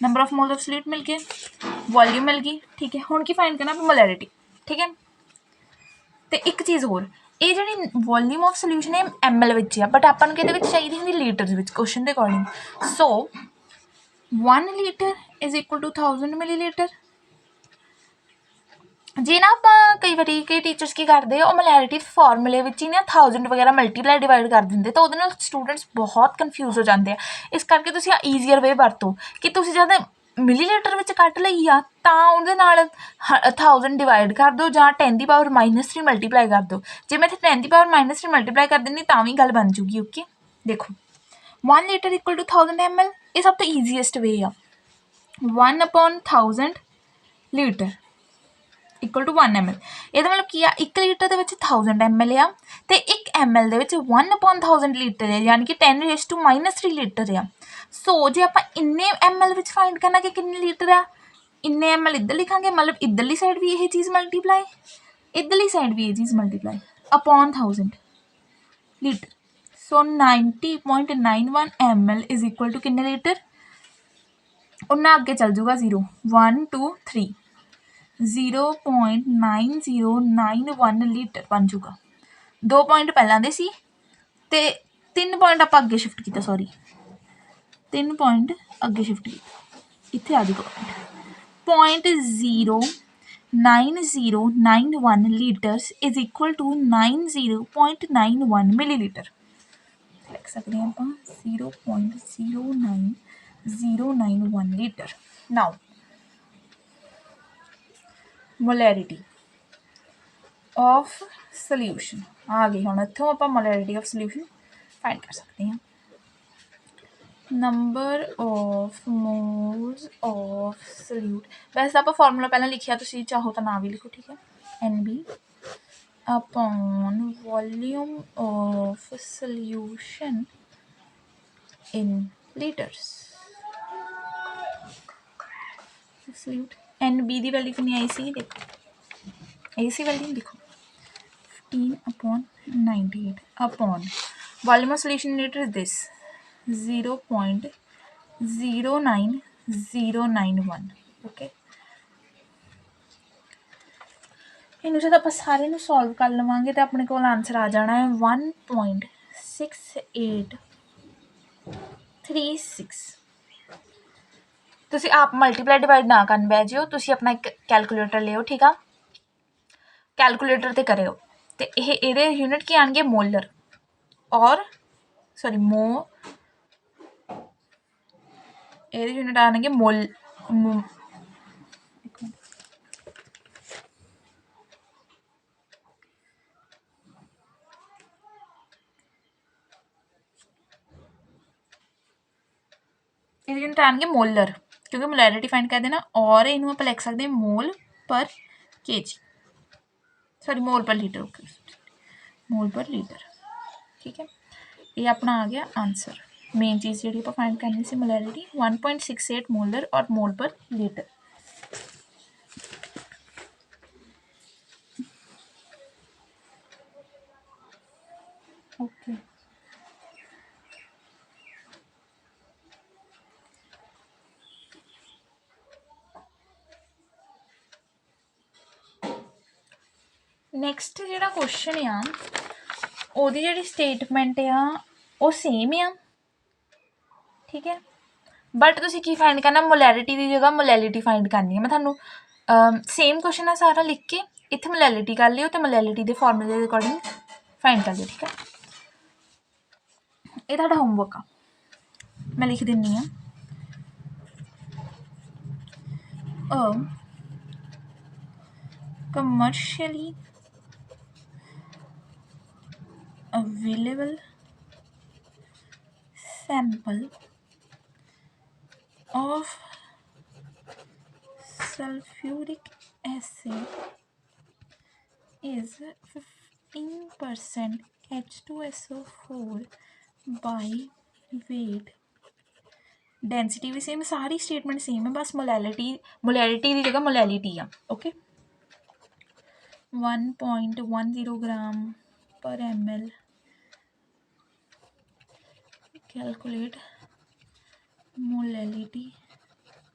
Number of moles of solute ਮਿਲ ਗਏ, ਵੋਲਿਊਮ ਮਿਲ ਗਈ। ਠੀਕ ਹੈ, ਹੁਣ ਕੀ ਫਾਈਂਡ ਕਰਨਾ? ਮੋਲੈਰਿਟੀ। ਠੀਕ ਹੈ, ਅਤੇ ਇੱਕ ਚੀਜ਼ ਹੋਰ, ਇਹ ਜਿਹੜੀ ਵੋਲਿਊਮ ਆਫ ਸੋਲਿਊਸ਼ਨ ਹੈ ml ਵਿੱਚ ਆ, ਬਟ ਆਪਾਂ ਨੂੰ ਕਿਹਦੇ ਵਿੱਚ ਚਾਹੀਦੀ ਹੁੰਦੀ? ਲੀਟਰ ਵਿੱਚ, ਕੁਐਸਚਨ ਦੇ according. So 1 litre is equal to 1000 millilitre. ਜੇ ਨਾ ਆਪਾਂ ਕਈ ਵਾਰੀ ਕਈ ਟੀਚਰਸ ਕੀ ਕਰਦੇ ਆ, ਉਹ ਮੋਲੈਰਿਟੀ ਫਾਰਮੂਲੇ ਵਿੱਚ ਹੀ ਨਾ 1000 ਵਗੈਰਾ ਮਲਟੀਪਲਾਈ ਡਿਵਾਈਡ ਕਰ ਦਿੰਦੇ, ਤਾਂ ਉਹਦੇ ਨਾਲ ਸਟੂਡੈਂਟਸ ਬਹੁਤ ਕਨਫਿਊਜ਼ ਹੋ ਜਾਂਦੇ ਆ। ਇਸ ਕਰਕੇ ਤੁਸੀਂ ਈਜ਼ੀਅਰ ਵੇ ਵਰਤੋ ਕਿ ਤੁਸੀਂ ਜਦ ਮਿਲੀਲੀਟਰ ਵਿੱਚ ਕੱਢ ਲਈ ਆ ਤਾਂ ਉਹਦੇ ਨਾਲ 1000 ਡਿਵਾਈਡ ਕਰ ਦਿਓ ਜਾਂ 10 ਦੀ ਪਾਵਰ -3 ਮਲਟੀਪਲਾਈ ਕਰ ਦਿਓ। ਜੇ ਮੈਂ ਇੱਥੇ 10 ਦੀ ਪਾਵਰ -3 ਮਲਟੀਪਲਾਈ ਕਰ ਦਿੰਦੀ ਤਾਂ ਵੀ ਗੱਲ ਬਣ ਜੂਗੀ। ਓਕੇ, ਦੇਖੋ 1 ਲੀਟਰ ਇਕੁਅਲ ਟੂ 1000 ml, ਇਹ ਸਭ ਤੋਂ ਈਜ਼ੀਐਸਟ ਵੇ ਆ। 1/1000 ਲੀਟਰ ਇਕੁਅਲ ਟੂ 1 ml। ਇਹਦਾ ਮਤਲਬ ਕੀ ਆ? 1 ਲੀਟਰ ਦੇ ਵਿੱਚ 1000 ml ਆ, ਅਤੇ 1 ml ਦੇ ਵਿੱਚ 1/1000 ਲੀਟਰ ਹੈ, ਯਾਨੀ ਕਿ 10⁻³ ਲੀਟਰ ਆ। ਸੋ ਜੇ ਆਪਾਂ ਇੰਨੇ ml ਵਿੱਚ ਫਾਈਂਡ ਕਰਨਾ ਕਿ ਕਿੰਨੇ ਲੀਟਰ ਆ, ਇੰਨੇ ml ਇੱਧਰ ਲਿਖਾਂਗੇ, ਮਤਲਬ ਇੱਧਰਲੀ ਸਾਈਡ ਵੀ ਇਹ ਚੀਜ਼ ਮਲਟੀਪਲਾਈ, ਇੱਧਰਲੀ ਸਾਈਡ ਵੀ ਇਹ ਚੀਜ਼ multiply upon 1000 litre. So 90.91 ml is equal to ਕਿੰਨੇ ਲੀਟਰ? ਉਹਨਾਂ ਅੱਗੇ ਚੱਲ ਜੂਗਾ 0 1 2 3 0.9091 ਲੀਟਰ ਬਣ ਜੂਗਾ। 2 ਪੁਆਇੰਟ ਪਹਿਲਾਂ ਦੇ ਸੀ ਅਤੇ 3 ਪੁਆਇੰਟ ਆਪਾਂ ਅੱਗੇ ਸ਼ਿਫਟ ਕੀਤਾ। ਸੌਰੀ, 3 ਪੁਆਇੰਟ ਅੱਗੇ ਸ਼ਿਫਟ ਕੀਤਾ। ਇੱਥੇ ਆ ਜੂਗਾ point 0.9091 litres is equal to 90.91 millilitre. ਲਿਖ ਸਕਦੇ ਹਾਂ ਆਪਾਂ 0.09091 litre. Now molarity of solution ਆ ਗਈ। ਹੁਣ ਇੱਥੋਂ ਆਪਾਂ ਮੋਲੈਰਿਟੀ ਆਫ ਸੋਲਿਊਸ਼ਨ ਫਾਈਂਡ ਕਰ ਸਕਦੇ ਹਾਂ। Number of moles of solute, ਵੈਸੇ ਆਪਾਂ ਫਾਰਮੂਲਾ ਪਹਿਲਾਂ ਲਿਖਿਆ, ਤੁਸੀਂ ਚਾਹੋ ਤਾਂ ਨਾ ਵੀ ਲਿਖੋ। ਠੀਕ ਹੈ, NB upon volume of solution in litres. Solute NB ਦੀ ਵੈਲਿਊ ਕਿੰਨੀ ਆਈ ਸੀ? ਦੇਖੋ, ਆਈ ਸੀ ਵੈਲਿਊ, ਦੇਖੋ 15/98 upon volume of solution litre is this 0.09091। Okay, ਇਹਨੂੰ ਜਦ ਆਪਾਂ ਸਾਰੇ ਨੂੰ ਸੋਲਵ ਕਰ ਲਵਾਂਗੇ ਤਾਂ ਆਪਣੇ ਕੋਲ ਆਨਸਰ ਆ ਜਾਣਾ ਹੈ 1.6836। ਤੁਸੀਂ ਆਪ ਮਲਟੀਪਲਾਈ ਡਿਵਾਈਡ ਨਾ ਕਰਨ ਬਹਿ ਜਿਓ, ਤੁਸੀਂ ਆਪਣਾ ਇੱਕ ਕੈਲਕੂਲੇਟਰ ਲਿਓ। ਠੀਕ ਆ, ਕੈਲਕੂਲੇਟਰ 'ਤੇ ਕਰਿਓ, ਅਤੇ ਇਹਦੇ ਯੂਨਿਟ ਕੀ ਆਉਣਗੇ? ਮੋਲਰ ਔਰ ਸੌਰੀ ਇਹਦੇ ਯੂਨਿਟ ਆਉਣਗੇ ਇਹਦੇ ਯੂਨਿਟ ਆਉਣਗੇ ਮੋਲਰ, ਕਿਉਂਕਿ ਮੋਲੈਰਿਟੀ ਫਾਈਂਡ ਕਰਦੇ ਨਾ, ਔਰ ਇਹਨੂੰ ਆਪਾਂ ਲਿਖ ਸਕਦੇ ਹਾਂ ਮੋਲ ਪਰ kg, ਸੌਰੀ ਮੋਲ ਪਰ ਲੀਟਰ, ਓਕੇ ਮੋਲ ਪਰ ਲੀਟਰ। ਠੀਕ ਹੈ, ਇਹ ਆਪਣਾ ਆ ਗਿਆ ਆਂਸਰ। ਮੇਨ ਚੀਜ਼ ਜਿਹੜੀ ਆਪਾਂ ਫਾਈਂਡ ਕਰਨੀ ਸੀ ਮੋਲੈਰਿਟੀ 1.68 ਮੋਲਰ ਔਰ ਮੋਲ ਪਰ ਲੀਟਰ। ਓਕੇ, ਨੈਕਸਟ ਜਿਹੜਾ ਕੁਐਸਚਨ ਆ ਉਹਦੀ ਜਿਹੜੀ ਸਟੇਟਮੈਂਟ ਆ ਉਹ ਸੇਮ ਆ। ਠੀਕ ਹੈ, ਬਟ ਤੁਸੀਂ ਕੀ ਫਾਈਂਡ ਕਰਨਾ, ਮੋਲੈਰਿਟੀ ਦੀ ਜਗ੍ਹਾ ਮੋਲੈਲਿਟੀ ਫਾਈਂਡ ਕਰਨੀ ਹੈ। ਮੈਂ ਤੁਹਾਨੂੰ ਸੇਮ ਕੁਐਸਚਨ ਆ ਸਾਰਾ ਲਿਖ ਕੇ ਇੱਥੇ ਮੋਲੈਲਿਟੀ ਕਰ ਲਿਓ ਅਤੇ ਮੋਲੈਲਿਟੀ ਦੇ ਫਾਰਮੂਲੇ ਦੇ ਅਕੋਰਡਿੰਗ ਫਾਈਂਡ ਕਰ ਲਿਓ। ਠੀਕ ਹੈ, ਇਹ ਤੁਹਾਡਾ ਹੋਮਵਰਕ ਆ, ਮੈਂ ਲਿਖ ਦਿੰਦੀ ਹਾਂ। commercially available sample of sulfuric acid is 15% H2SO4 by weight, density ਵੀ ਸੇਮ, ਸਾਰੀ ਸਟੇਟਮੈਂਟ ਸੇਮ ਹੈ, ਬਸ ਮੋਲੈਰਿਟੀ ਦੀ ਜਗ੍ਹਾ ਮੋਲੈਲਿਟੀ ਆ। Okay, 1.10 gram per ml, calculate molality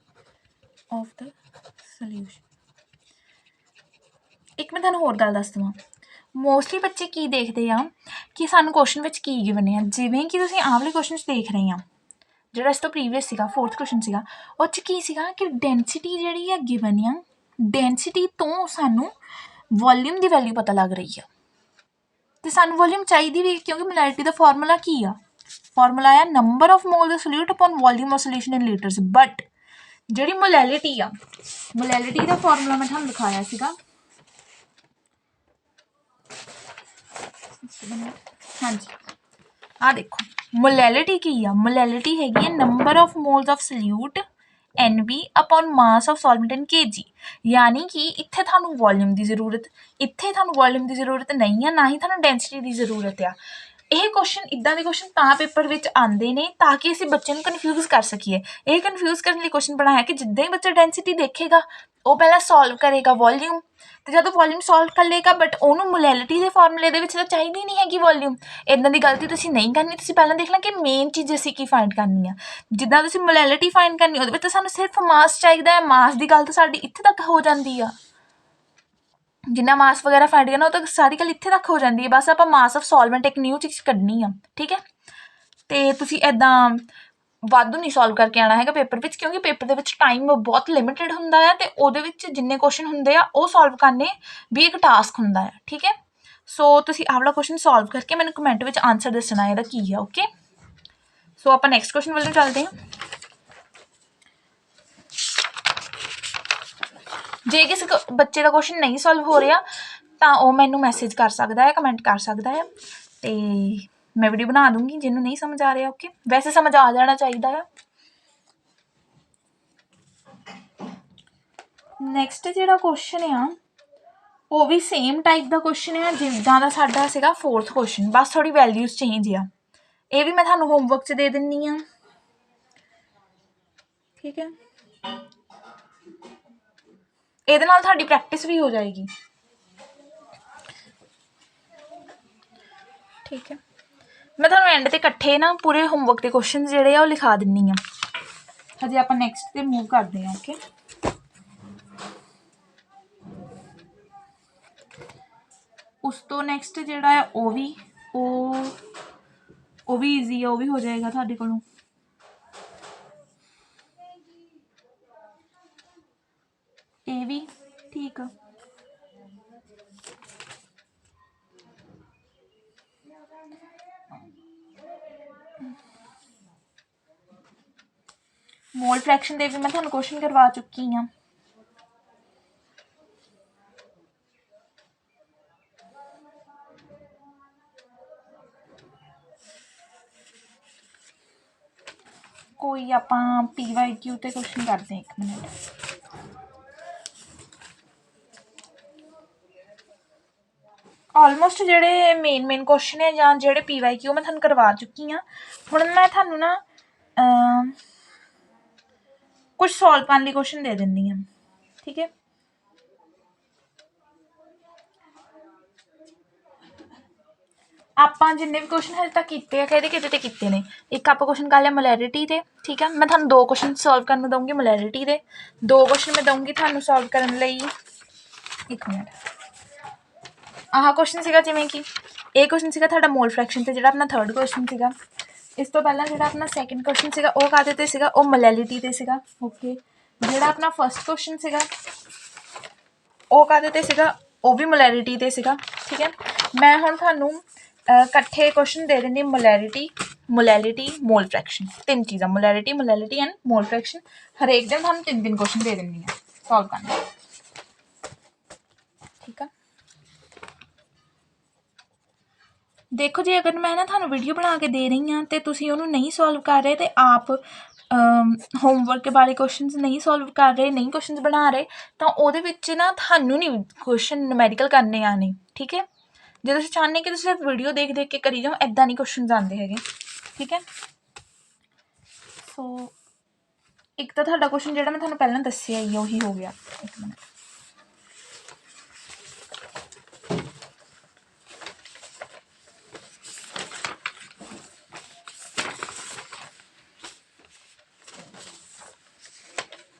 of the solution। ਇੱਕ ਮੈਂ ਤੁਹਾਨੂੰ ਹੋਰ ਗੱਲ ਦੱਸ ਦੇਵਾਂ, ਮੋਸਟਲੀ ਬੱਚੇ ਕੀ ਦੇਖਦੇ ਆ ਕਿ ਸਾਨੂੰ ਕੁਐਸਚਨ ਵਿੱਚ ਕੀ ਗਿਵਨ ਆ। ਜਿਵੇਂ ਕਿ ਤੁਸੀਂ ਆਹ ਵਾਲੇ ਕੁਐਸਚਨ 'ਚ ਦੇਖ ਰਹੇ ਆ, ਜਿਹੜਾ ਇਸ ਤੋਂ ਪ੍ਰੀਵੀਅਸ ਸੀਗਾ 4th ਕੁਐਸਚਨ ਸੀਗਾ, ਉਹ 'ਚ ਕੀ ਸੀਗਾ ਕਿ ਡੈਂਸਿਟੀ ਜਿਹੜੀ ਆ ਗਿਵਨ ਆ, ਡੈਂਸਿਟੀ ਤੋਂ ਸਾਨੂੰ ਵੋਲੀਅਮ ਦੀ ਵੈਲਿਊ ਪਤਾ ਲੱਗ ਰਹੀ ਆ, ਅਤੇ ਸਾਨੂੰ ਵੋਲੀਅਮ ਚਾਹੀਦੀ ਵੀ, ਕਿਉਂਕਿ ਮੋਲੈਰਿਟੀ ਦਾ ਫਾਰਮੂਲਾ ਕੀ ਆ, ਫਾਰਮੂਲਾ ਆ ਨੰਬਰ ਆਫ ਮੋਲ ਦਾ solute upon volume of solution in litres. But ਜਿਹੜੀ ਮੋਲੈਲਿਟੀ ਆ, ਮੋਲੈਲਿਟੀ ਦਾ ਫਾਰਮੂਲਾ ਮੈਂ ਤੁਹਾਨੂੰ ਦਿਖਾਇਆ ਸੀਗਾ, ਹਾਂਜੀ ਆਹ ਦੇਖੋ, ਮੋਲੈਲਿਟੀ ਕੀ ਆ, ਮੋਲੈਲਿਟੀ ਹੈਗੀ ਆ number of moles of solute NB upon mass of solvent in kg। ਯਾਨੀ ਕਿ ਇੱਥੇ ਤੁਹਾਨੂੰ ਵੋਲੀਅਮ ਦੀ ਜ਼ਰੂਰਤ, ਇੱਥੇ ਤੁਹਾਨੂੰ ਵੋਲੀਅਮ ਦੀ ਜ਼ਰੂਰਤ ਨਹੀਂ ਆ, ਨਾ ਹੀ ਤੁਹਾਨੂੰ ਡੈਂਸਿਟੀ ਦੀ ਜ਼ਰੂਰਤ ਆ। ਇਹ ਕੁਐਸਚਨ, ਇੱਦਾਂ ਦੇ ਕੁਐਸਚਨ ਤਾਂ ਪੇਪਰ ਵਿੱਚ ਆਉਂਦੇ ਨੇ ਤਾਂ ਕਿ ਅਸੀਂ ਬੱਚੇ ਨੂੰ ਕਨਫਿਊਜ਼ ਕਰ ਸਕੀਏ। ਇਹ ਕਨਫਿਊਜ਼ ਕਰਨ ਲਈ ਕੁਐਸਚਨ ਬਣਾਇਆ ਕਿ ਜਿੱਦਾਂ ਹੀ ਬੱਚਾ ਡੈਂਸਿਟੀ ਦੇਖੇਗਾ ਉਹ ਪਹਿਲਾਂ ਸੋਲਵ ਕਰੇਗਾ ਵੋਲੀਅਮ, ਅਤੇ ਜਦੋਂ ਵੋਲੀਅਮ ਸੋਲਵ ਕਰ ਲਏਗਾ ਬਟ ਉਹਨੂੰ ਮੋਲੈਲਿਟੀ ਦੇ ਫਾਰਮੂਲੇ ਦੇ ਵਿੱਚ ਤਾਂ ਚਾਹੀਦੀ ਨਹੀਂ ਹੈਗੀ ਵੋਲੀਅਮ। ਇੱਦਾਂ ਦੀ ਗਲਤੀ ਤੁਸੀਂ ਨਹੀਂ ਕਰਨੀ, ਤੁਸੀਂ ਪਹਿਲਾਂ ਦੇਖਣਾ ਕਿ ਮੇਨ ਚੀਜ਼ ਅਸੀਂ ਕੀ ਫਾਈਂਡ ਕਰਨੀ ਆ। ਜਿੱਦਾਂ ਤੁਸੀਂ ਮੋਲੈਲਿਟੀ ਫਾਈਂਡ ਕਰਨੀ, ਉਹਦੇ ਵਿੱਚ ਤਾਂ ਸਾਨੂੰ ਸਿਰਫ ਮਾਸ ਚਾਹੀਦਾ ਹੈ, ਮਾਸ ਦੀ ਗੱਲ ਤਾਂ ਸਾਡੀ ਇੱਥੇ ਤੱਕ ਹੋ ਜਾਂਦੀ ਆ, ਜਿੰਨਾ ਮਾਸ ਵਗੈਰਾ ਫਾਈਂਡ ਕਰਨਾ ਉਹ ਤਾਂ ਸਾਰੀ ਗੱਲ ਇੱਥੇ ਤੱਕ ਹੋ ਜਾਂਦੀ ਹੈ, ਬਸ ਆਪਾਂ ਮਾਸ ਆਫ ਸੋਲਵੈਂਟ ਇੱਕ ਨਿਊ ਚੀਜ਼ ਕੱਢਣੀ ਆ। ਠੀਕ ਹੈ, ਅਤੇ ਤੁਸੀਂ ਇੱਦਾਂ ਵਾਧੂ ਨਹੀਂ ਸੋਲਵ ਕਰਕੇ ਆਉਣਾ ਹੈਗਾ ਪੇਪਰ ਵਿੱਚ, ਕਿਉਂਕਿ ਪੇਪਰ ਦੇ ਵਿੱਚ ਟਾਈਮ ਬਹੁਤ ਲਿਮਿਟਿਡ ਹੁੰਦਾ ਆ, ਅਤੇ ਉਹਦੇ ਵਿੱਚ ਜਿੰਨੇ ਕੁਐਸਚਨ ਹੁੰਦੇ ਆ ਉਹ ਸੋਲਵ ਕਰਨੇ ਵੀ ਇੱਕ ਟਾਸਕ ਹੁੰਦਾ ਆ। ਠੀਕ ਹੈ, ਸੋ ਤੁਸੀਂ ਆਹ ਵਾਲਾ ਕੁਐਸਚਨ ਸੋਲਵ ਕਰਕੇ ਮੈਨੂੰ ਕਮੈਂਟ ਵਿੱਚ ਆਨਸਰ ਦੱਸਣਾ ਇਹਦਾ ਕੀ ਆ। ਓਕੇ, ਸੋ ਆਪਾਂ ਨੈਕਸਟ ਕੁਐਸਚਨ ਵੱਲ ਚੱਲਦੇ ਹਾਂ। ਜੇ ਕਿਸੇ ਬੱਚੇ ਦਾ ਕੁਐਸਚਨ ਨਹੀਂ ਸੋਲਵ ਹੋ ਰਿਹਾ ਤਾਂ ਉਹ ਮੈਨੂੰ ਮੈਸੇਜ ਕਰ ਸਕਦਾ ਹੈ, ਕਮੈਂਟ ਕਰ ਸਕਦਾ ਹੈ, ਅਤੇ ਮੈਂ ਵੀਡੀਓ ਬਣਾ ਦੂੰਗੀ ਜਿਹਨੂੰ ਨਹੀਂ ਸਮਝ ਆ ਰਿਹਾ। ਓਕੇ, ਵੈਸੇ ਸਮਝ ਆ ਜਾਣਾ ਚਾਹੀਦਾ ਆ। ਨੈਕਸਟ ਜਿਹੜਾ ਕੁਐਸਚਨ ਆ ਉਹ ਵੀ ਸੇਮ ਟਾਈਪ ਦਾ ਕੁਐਸਚਨ ਆ ਜਿੱਦਾਂ ਦਾ ਸਾਡਾ ਸੀਗਾ 4th ਕੁਐਸਚਨ, ਬਸ ਥੋੜੀ ਵੈਲਿਊਜ਼ ਚੇਂਜ ਆ। ਇਹ ਵੀ ਮੈਂ ਤੁਹਾਨੂੰ ਹੋਮਵਰਕ 'ਚ ਦੇ ਦਿੰਦੀ ਹਾਂ। ਠੀਕ ਹੈ, ਇਹਦੇ ਨਾਲ ਤੁਹਾਡੀ ਪ੍ਰੈਕਟਿਸ ਵੀ ਹੋ ਜਾਏਗੀ। ਠੀਕ ਹੈ, ਮੈਂ ਤੁਹਾਨੂੰ ਐਂਡ 'ਤੇ ਇਕੱਠੇ ਨਾ ਪੂਰੇ ਹੋਮਵਰਕ ਦੇ ਕੁਐਸਚਨ ਜਿਹੜੇ ਆ ਉਹ ਲਿਖਾ ਦਿੰਦੀ ਹਾਂ। ਹਜੇ ਆਪਾਂ ਨੈਕਸਟ 'ਤੇ ਮੂਵ ਕਰਦੇ ਹਾਂ। ਓਕੇ, ਉਸ ਤੋਂ ਨੈਕਸਟ ਜਿਹੜਾ ਹੈ ਉਹ ਵੀ ਈਜ਼ੀ ਆ, ਉਹ ਵੀ ਹੋ ਜਾਏਗਾ ਤੁਹਾਡੇ ਕੋਲੋਂ। ਇਹ ਵੀ ਠੀਕ ਆ। ਮੋਲ ਫ੍ਰੈਕਸ਼ਨ ਦੇ ਵੀ ਮੈਂ ਤੁਹਾਨੂੰ ਕੁਐਸਚਨ ਕਰਵਾ ਚੁੱਕੀ ਹਾਂ। ਕੋਈ ਆਪਾਂ PYQ 'ਤੇ ਕੁਐਸਚਨ ਕਰਦੇ ਹਾਂ, 1 ਮਿੰਟ। ਆਲਮੋਸਟ ਜਿਹੜੇ ਮੇਨ ਕੁਐਸਚਨ ਹੈ ਜਾਂ ਜਿਹੜੇ PYQ ਮੈਂ ਤੁਹਾਨੂੰ ਕਰਵਾ ਚੁੱਕੀ ਹਾਂ। ਹੁਣ ਮੈਂ ਤੁਹਾਨੂੰ ਨਾ ਕੁਛ ਸੋਲਵ ਕਰਨ ਲਈ ਕੁਐਸਚਨ ਦੇ ਦਿੰਦੀ ਹਾਂ, ਠੀਕ ਹੈ। ਆਪਾਂ ਜਿੰਨੇ ਵੀ ਕੁਐਸਚਨ ਹਜੇ ਤੱਕ ਕੀਤੇ ਆ ਕਿਹਦੇ ਤੇ ਕੀਤੇ ਨੇ। ਇੱਕ ਆਪਾਂ ਕੁਐਸਚਨ ਕਰ ਲਿਆ ਮੋਲੈਰਿਟੀ 'ਤੇ, ਠੀਕ ਹੈ। ਮੈਂ ਤੁਹਾਨੂੰ 2 ਕੁਐਸਚਨ ਸੋਲਵ ਕਰਨ ਨੂੰ ਦਊਂਗੀ ਮੋਲੈਰਿਟੀ ਦੇ, 2 ਕੁਐਸਚਨ ਮੈਂ ਦਊਂਗੀ ਤੁਹਾਨੂੰ ਸੋਲਵ ਕਰਨ ਲਈ। 1 ਮਿੰਟ। ਆਹ ਕੁਐਸਚਨ ਸੀਗਾ, ਜਿਵੇਂ ਕਿ ਇਹ ਕੁਐਸਚਨ ਸੀਗਾ ਤੁਹਾਡਾ ਮੋਲ ਫ੍ਰੈਕਸ਼ਨ 'ਤੇ, ਜਿਹੜਾ ਆਪਣਾ 3rd ਕੁਐਸਚਨ ਸੀਗਾ। ਇਸ ਤੋਂ ਪਹਿਲਾਂ ਜਿਹੜਾ ਆਪਣਾ 2nd ਕੁਐਸਚਨ ਸੀਗਾ ਉਹ ਕਾਹਦੇ 'ਤੇ ਸੀਗਾ, ਉਹ ਮੋਲੈਰਿਟੀ 'ਤੇ ਸੀਗਾ, ਓਕੇ। ਜਿਹੜਾ ਆਪਣਾ 1st ਕੁਐਸਚਨ ਸੀਗਾ ਉਹ ਕਾਹਦੇ 'ਤੇ ਸੀਗਾ, ਉਹ ਵੀ ਮੋਲੈਰਿਟੀ 'ਤੇ ਸੀਗਾ, ਠੀਕ ਹੈ। ਮੈਂ ਹੁਣ ਤੁਹਾਨੂੰ ਇਕੱਠੇ ਕੁਐਸਚਨ ਦੇ ਦਿੰਦੀ, ਮੋਲੈਰਿਟੀ, ਮੋਲ ਫ੍ਰੈਕਸ਼ਨ, 3 ਚੀਜ਼ਾਂ, ਮੋਲੈਰਿਟੀ ਐਂਡ ਮੋਲ ਫ੍ਰੈਕਸ਼ਨ। ਹਰੇਕ ਦਿਨ ਤੁਹਾਨੂੰ 3 ਕੁਐਸਚਨ ਦੇ ਦਿੰਦੀ ਹਾਂ ਸੋਲਵ ਕਰਨਾ, ਠੀਕ ਆ। ਦੇਖੋ ਜੀ, ਅਗਰ ਮੈਂ ਨਾ ਤੁਹਾਨੂੰ ਵੀਡੀਓ ਬਣਾ ਕੇ ਦੇ ਰਹੀ ਹਾਂ ਅਤੇ ਤੁਸੀਂ ਉਹਨੂੰ ਨਹੀਂ ਸੋਲਵ ਕਰ ਰਹੇ ਅਤੇ ਆਪ ਹੋਮਵਰਕ ਵਾਲੇ ਕੁਐਸਚਨਸ ਨਹੀਂ ਸੋਲਵ ਕਰ ਰਹੇ, ਨਹੀਂ ਕੁਐਸਚਨਸ ਬਣਾ ਰਹੇ, ਤਾਂ ਉਹਦੇ ਵਿੱਚ ਨਾ ਤੁਹਾਨੂੰ ਨਹੀਂ ਕੁਐਸਚਨ ਨੂਮੈਰੀਕਲ ਕਰਨੇ ਆਉਣੇ, ਠੀਕ ਹੈ। ਜੇ ਤੁਸੀਂ ਚਾਹੁੰਦੇ ਕਿ ਤੁਸੀਂ ਸਿਰਫ ਵੀਡੀਓ ਦੇਖ ਕੇ ਕਰੀ ਜਾਓ, ਇੱਦਾਂ ਨਹੀਂ ਕੁਐਸਚਨਸ ਆਉਂਦੇ ਹੈਗੇ, ਠੀਕ ਹੈ। ਸੋ ਇੱਕ ਤਾਂ ਤੁਹਾਡਾ ਕੁਐਸਚਨ ਜਿਹੜਾ ਮੈਂ ਤੁਹਾਨੂੰ ਪਹਿਲਾਂ ਦੱਸਿਆ ਹੀ ਉਹੀ ਹੋ ਗਿਆ। 1 ਮਿੰਟ।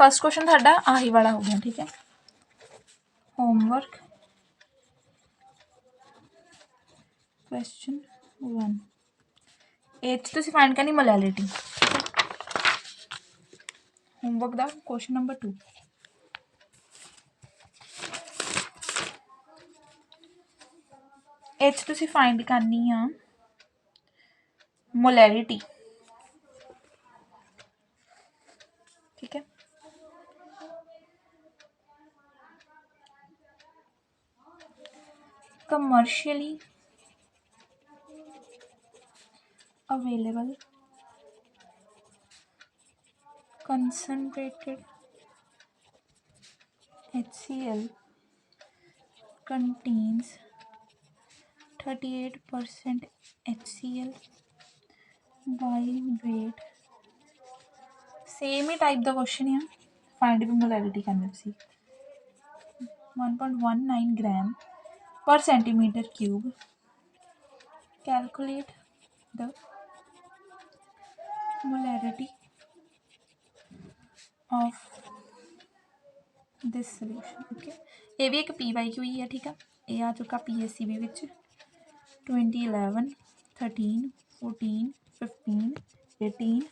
ਫਸਟ ਕੁਐਸਚਨ ਤੁਹਾਡਾ ਆਹੀ ਵਾਲਾ ਹੋ ਗਿਆ, ਠੀਕ ਹੈ। ਹੋਮਵਰਕ ਕੁਐਸਚਨ 1, ਇਹ 'ਚ ਤੁਸੀਂ ਫਾਈਂਡ ਕਰਨੀ ਮੋਲੈਰਿਟੀ, ਹੋਮਵਰਕ ਦਾ ਕੁਐਸਚਨ ਨੰਬਰ 2। ਇਹ 'ਚ ਤੁਸੀਂ ਫਾਈਂਡ ਕਰਨੀ ਆ ਮੋਲੈਰਿਟੀ, ਠੀਕ ਹੈ। commercially available concentrated HCl contains 38% HCl by weight। Same he type का क्वेश्चन है, फाइंड द मोलैरिटी करनी सी। 1.19 ग्राम per centimeter cube। Calculate the molarity of this solution, okay। ये भी एक PYQ ही है, ठीक है। ये आ चुका PSCB विच 2011, 13, 14, 15, 18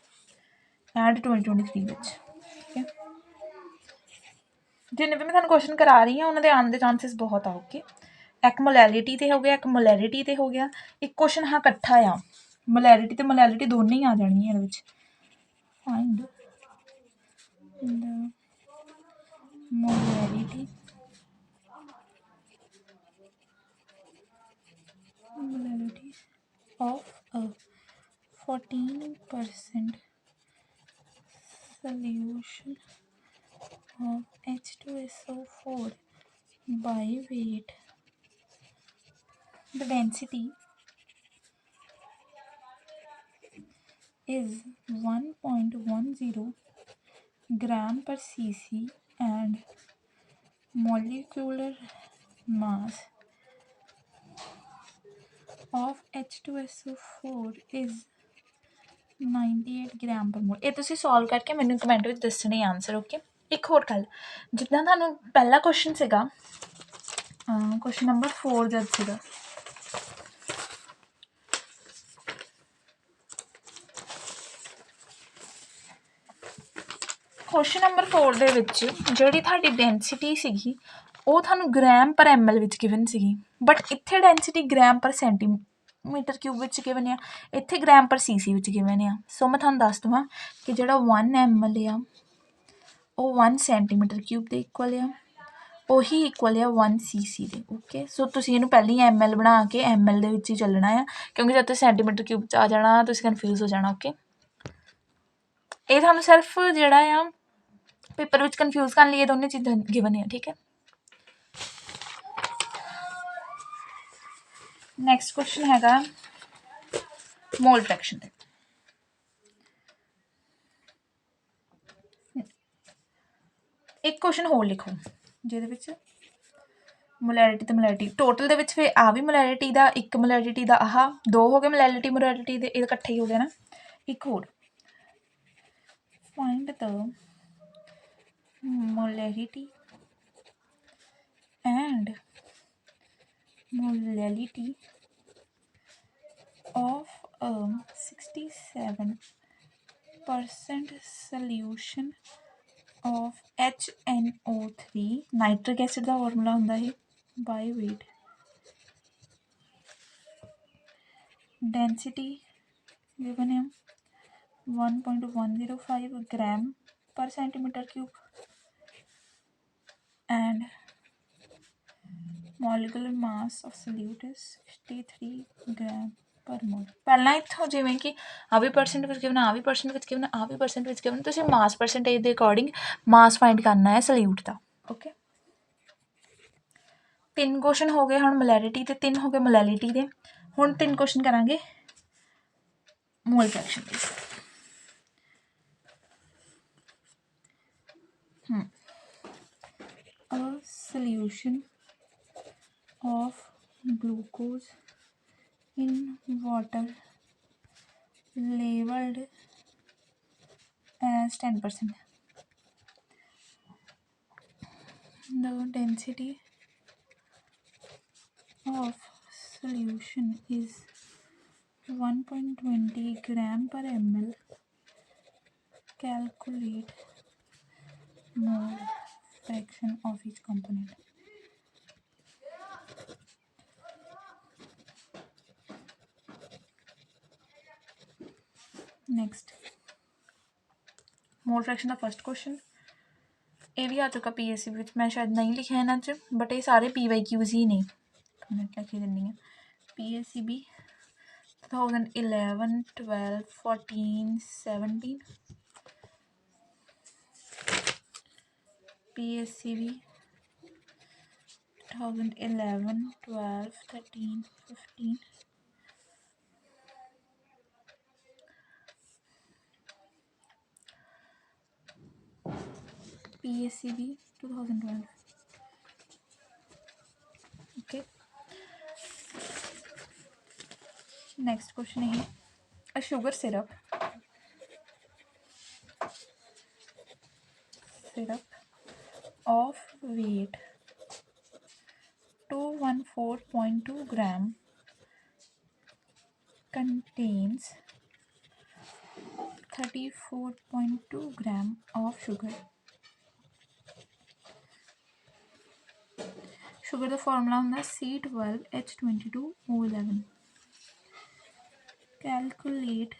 एंड 2023 विच, ठीक है। जिन्ने भी मैं तुहानूं क्वेश्चन करा रही हूँ उन्होंने आने के चांसिस बहुत आ, ओके। एक मोलैरिटी ते हो गया, एक मोलैरिटी ते हो गया, एक क्वेश्चन हाँ इकट्ठा आ, मोलैरिटी ते मोलैरिटी दोनों ही आ जानी है। Find the molarity of a 14% solution of H2SO4 by weight। The density is 1.10 gram per cc and molecular mass of H2SO4 is 98 gram per मोल। ये तुसीं सॉल्व करके मैनू कमेंट में दसने आंसर, ओके। एक होर गल, जिद्दां तुहानूं पहला क्वेश्चन सीगा क्वेश्चन नंबर 4 जद सीगा, क्वेश्चन नंबर 4 ਦੇ ਵਿੱਚ ਜਿਹੜੀ ਤੁਹਾਡੀ ਡੈਂਸਿਟੀ ਸੀਗੀ ਉਹ ਤੁਹਾਨੂੰ ਗ੍ਰਾਮ ਪਰ ml ਵਿੱਚ ਗਿਵਨ ਸੀਗੀ, ਬਟ ਇੱਥੇ ਡੈਂਸਿਟੀ ਗ੍ਰਾਮ ਪਰ मीटर क्यूब विच गिवन आ, इत्थे ग्राम पर cc विच गिवन आ। सो मैं तुहानूं दस देवां कि जिहड़ा 1 ml आ ਉਹ 1 ਸੈਂਟੀਮੀਟਰ ਕਿਊਬ ਦੇ ਇਕੁਅਲ ਆ, ਉਹੀ ਇਕੁਅਲ ਆ 1 cc ਦੇ। ਓਕੇ, ਸੋ ਤੁਸੀਂ ਇਹਨੂੰ ਪਹਿਲਾਂ ਹੀ ml ਬਣਾ ਕੇ ml ਦੇ ਵਿੱਚ ਹੀ ਚੱਲਣਾ ਆ, ਕਿਉਂਕਿ ਜਦ ਤੁਸੀਂ ਸੈਂਟੀਮੀਟਰ ਕਿਊਬ 'ਚ ਆ ਜਾਣਾ ਤੁਸੀਂ ਕਨਫਿਊਜ਼ ਹੋ ਜਾਣਾ। ਓਕੇ, ਇਹ ਤੁਹਾਨੂੰ ਸਿਰਫ ਜਿਹੜਾ ਆ ਪੇਪਰ ਵਿੱਚ ਕਨਫਿਊਜ਼ ਕਰਨ ਲਈ ਇਹ ਦੋਨੇ ਚੀਜ਼ਾਂ ਗਿਵਨ ਆ। ਠੀਕ ਹੈ, ਨੈਕਸਟ ਕੁਐਸਚਨ ਹੈਗਾ ਮੋਲ ਫ੍ਰੈਕਸ਼ਨ ਤੇ। ਇੱਕ ਕੁਐਸਚਨ ਹੋਰ ਲਿਖੋ ਜਿਹਦੇ ਵਿੱਚ ਮੋਲੈਰਿਟੀ ਤੇ ਮੋਲੈਰਿਟੀ ਟੋਟਲ ਦੇ ਵਿੱਚ, ਫਿਰ ਆ ਵੀ ਮੋਲੈਰਿਟੀ ਦਾ, ਇੱਕ ਮੋਲੈਰਿਟੀ ਦਾ, ਆਹ ਦੋ ਹੋ ਗਏ ਮੋਲੈਰਿਟੀ ਦੇ, ਇਹ ਇਕੱਠੇ ਹੀ ਹੋ ਗਿਆ ਨਾ। ਇੱਕ ਹੋਰ, find the molarity and molality of a 67% solution of HNO3 nitric acid का फॉर्मूला होंदा है by weight, density given है 1.105 gram per centimeter cube and molecular mass of solute is 63 gram per mole। ਪਹਿਲਾਂ ਇੱਥੋਂ ਜਿਵੇਂ ਕਿ ਆ ਵੀ ਪਰਸੈਂਟ ਵਿੱਚ ਗਿਵਨ, ਆ ਵੀ ਪਰਸੈਂਟ ਵਿੱਚ ਗਿਵਨ, ਆ ਵੀ ਪਰਸੈਂਟ ਵਿੱਚ ਗਿਵਨ, ਤੁਸੀਂ ਮਾਸ ਪਰਸੈਂਟੇਜ ਦੇ ਅਕੋਰਡਿੰਗ ਮਾਸ ਫਾਈਂਡ ਕਰਨਾ ਹੈ ਸਲਿਊਟ ਦਾ। ਓਕੇ, 3 ਕੁਐਸਚਨ ਹੋ ਗਏ ਹੁਣ ਮੋਲੈਰਿਟੀ ਤੇ, 3 ਹੋ ਗਏ ਮੋਲੈਲਿਟੀ ਦੇ। ਹੁਣ 3 ਕੁਐਸਚਨ ਕਰਾਂਗੇ ਮੋਲ ਫ੍ਰੈਕਸ਼ਨ ਦੇ। A solution of glucose in water labeled as 10%. The density of solution is 1.20 gram per ml. Calculate mole fraction of each component. Next, mole fraction the first question ਇਹ ਵੀ ਆ ਚੁੱਕਾ PSC ਵਿੱਚ, ਮੈਂ ਸ਼ਾਇਦ ਨਹੀਂ ਲਿਖਿਆ ਇਹਨਾਂ 'ਚ, ਬਟ ਇਹ ਸਾਰੇ PYQs ਹੀ ਨੇ। ਮਿੰਟ ਲਿਖ ਦਿੰਦੀ ਹਾਂ, PSCB 2011, 12, 14, 17, PSCB 2011, 12, 13, 15, PSCB 2012. Okay, next question is a sugar syrup of weight 214.2 gram contains 34.2 gram of sugar. Sugar the formula ਹੁੰਦਾ C12H22O11. Calculate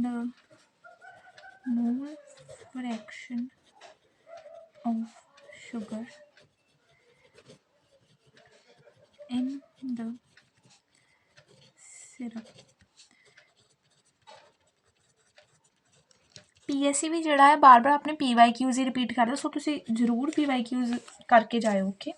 the mole fraction of sugar in the syrup. PSC ਵੀ ਜਿਹੜਾ ਹੈ ਬਾਰ ਬਾਰ ਆਪਣੇ PYQs ਹੀ repeat ਕਰਦਾ, ਸੋ ਤੁਸੀਂ ਜ਼ਰੂਰ PYQs ਕਰਕੇ ਜਾਇਓ। Okay,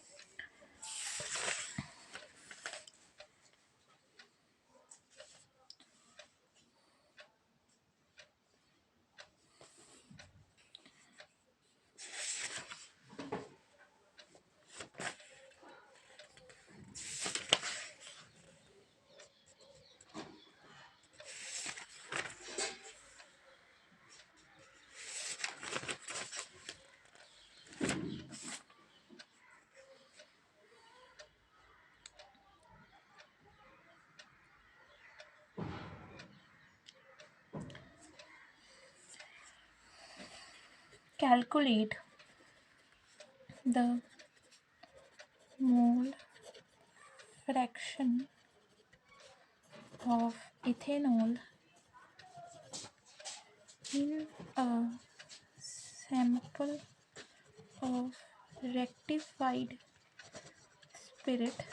calculate the mole fraction of ethanol in a sample of rectified spirit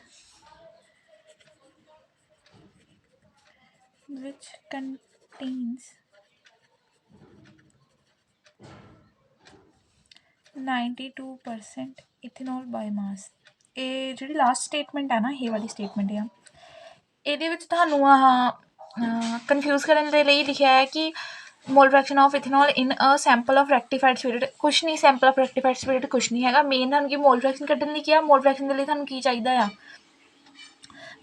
which contains 92% ethanol biomass। ਇਹ ਜਿਹੜੀ ਲਾਸਟ ਸਟੇਟਮੈਂਟ ਹੈ ਨਾ, ਇਹ ਵਾਲੀ ਸਟੇਟਮੈਂਟ ਆ, ਇਹਦੇ ਵਿੱਚ ਤੁਹਾਨੂੰ ਕਨਫਿਊਜ਼ ਕਰਨ ਦੇ ਲਈ ਲਿਖਿਆ ਹੈ ਕਿ mole fraction of ethanol in a sample of rectified spirit. ਕੁਛ ਨਹੀਂ, ਸੈਂਪਲ ਆਫ ਰੈਕਟੀਫਾਈਡ ਸਪਿਰਿਟ ਕੁਛ ਨਹੀਂ ਹੈਗਾ। ਮੇਨ ਤੁਹਾਨੂੰ ਕੀ ਮੋਲ ਫ੍ਰੈਕਸ਼ਨ ਕੱਢਣ ਲਈ ਕਿਹਾ। ਮੋਲ ਫ੍ਰੈਕਸ਼ਨ ਦੇ ਲਈ ਤੁਹਾਨੂੰ ਕੀ ਚਾਹੀਦਾ ਆ,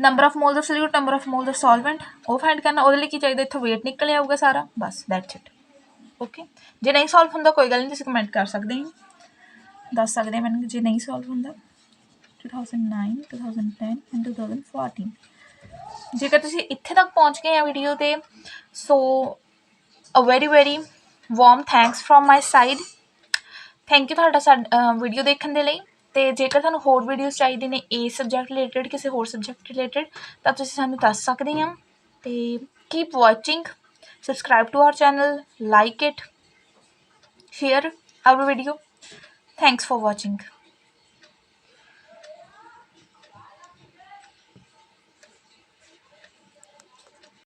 number of moles of solute, number of moles of solvent, ਉਹ ਫਾਈਂਡ ਕਰਨਾ। ਉਹਦੇ ਲਈ ਕੀ ਚਾਹੀਦਾ, ਇੱਥੋਂ ਵੇਟ ਨਿਕਲ ਆਊਗਾ ਸਾਰਾ, ਬਸ ਦੈਟਸ ਇਟ। ਓਕੇ, ਜੇ ਨਹੀਂ ਸੋਲਵ ਹੁੰਦਾ ਕੋਈ ਗੱਲ ਨਹੀਂ, ਤੁਸੀਂ ਕਮੈਂਟ ਕਰ ਸਕਦੇ ਹੋ, ਦੱਸ ਸਕਦੇ ਹੋ ਮੈਨੂੰ ਜੇ ਨਹੀਂ ਸੋਲਵ ਹੁੰਦਾ। 2009, 2010 ਐਂਡ 2014। ਜੇਕਰ ਤੁਸੀਂ ਇੱਥੇ ਤੱਕ ਪਹੁੰਚ ਗਏ ਆ ਵੀਡੀਓ 'ਤੇ, so a very very warm thanks from my side. Thank you ਤੁਹਾਡਾ ਵੀਡੀਓ ਦੇਖਣ ਦੇ ਲਈ। ਅਤੇ ਜੇਕਰ ਤੁਹਾਨੂੰ ਹੋਰ ਵੀਡੀਓਜ਼ ਚਾਹੀਦੇ ਨੇ ਇਸ ਸਬਜੈਕਟ ਰਿਲੇਟਡ, ਕਿਸੇ ਹੋਰ ਸਬਜੈਕਟ ਰਿਲੇਟਡ, ਤਾਂ ਤੁਸੀਂ ਸਾਨੂੰ ਦੱਸ ਸਕਦੇ ਹੋ। ਅਤੇ keep watching, subscribe to our channel, like it, share our video. Thanks for watching.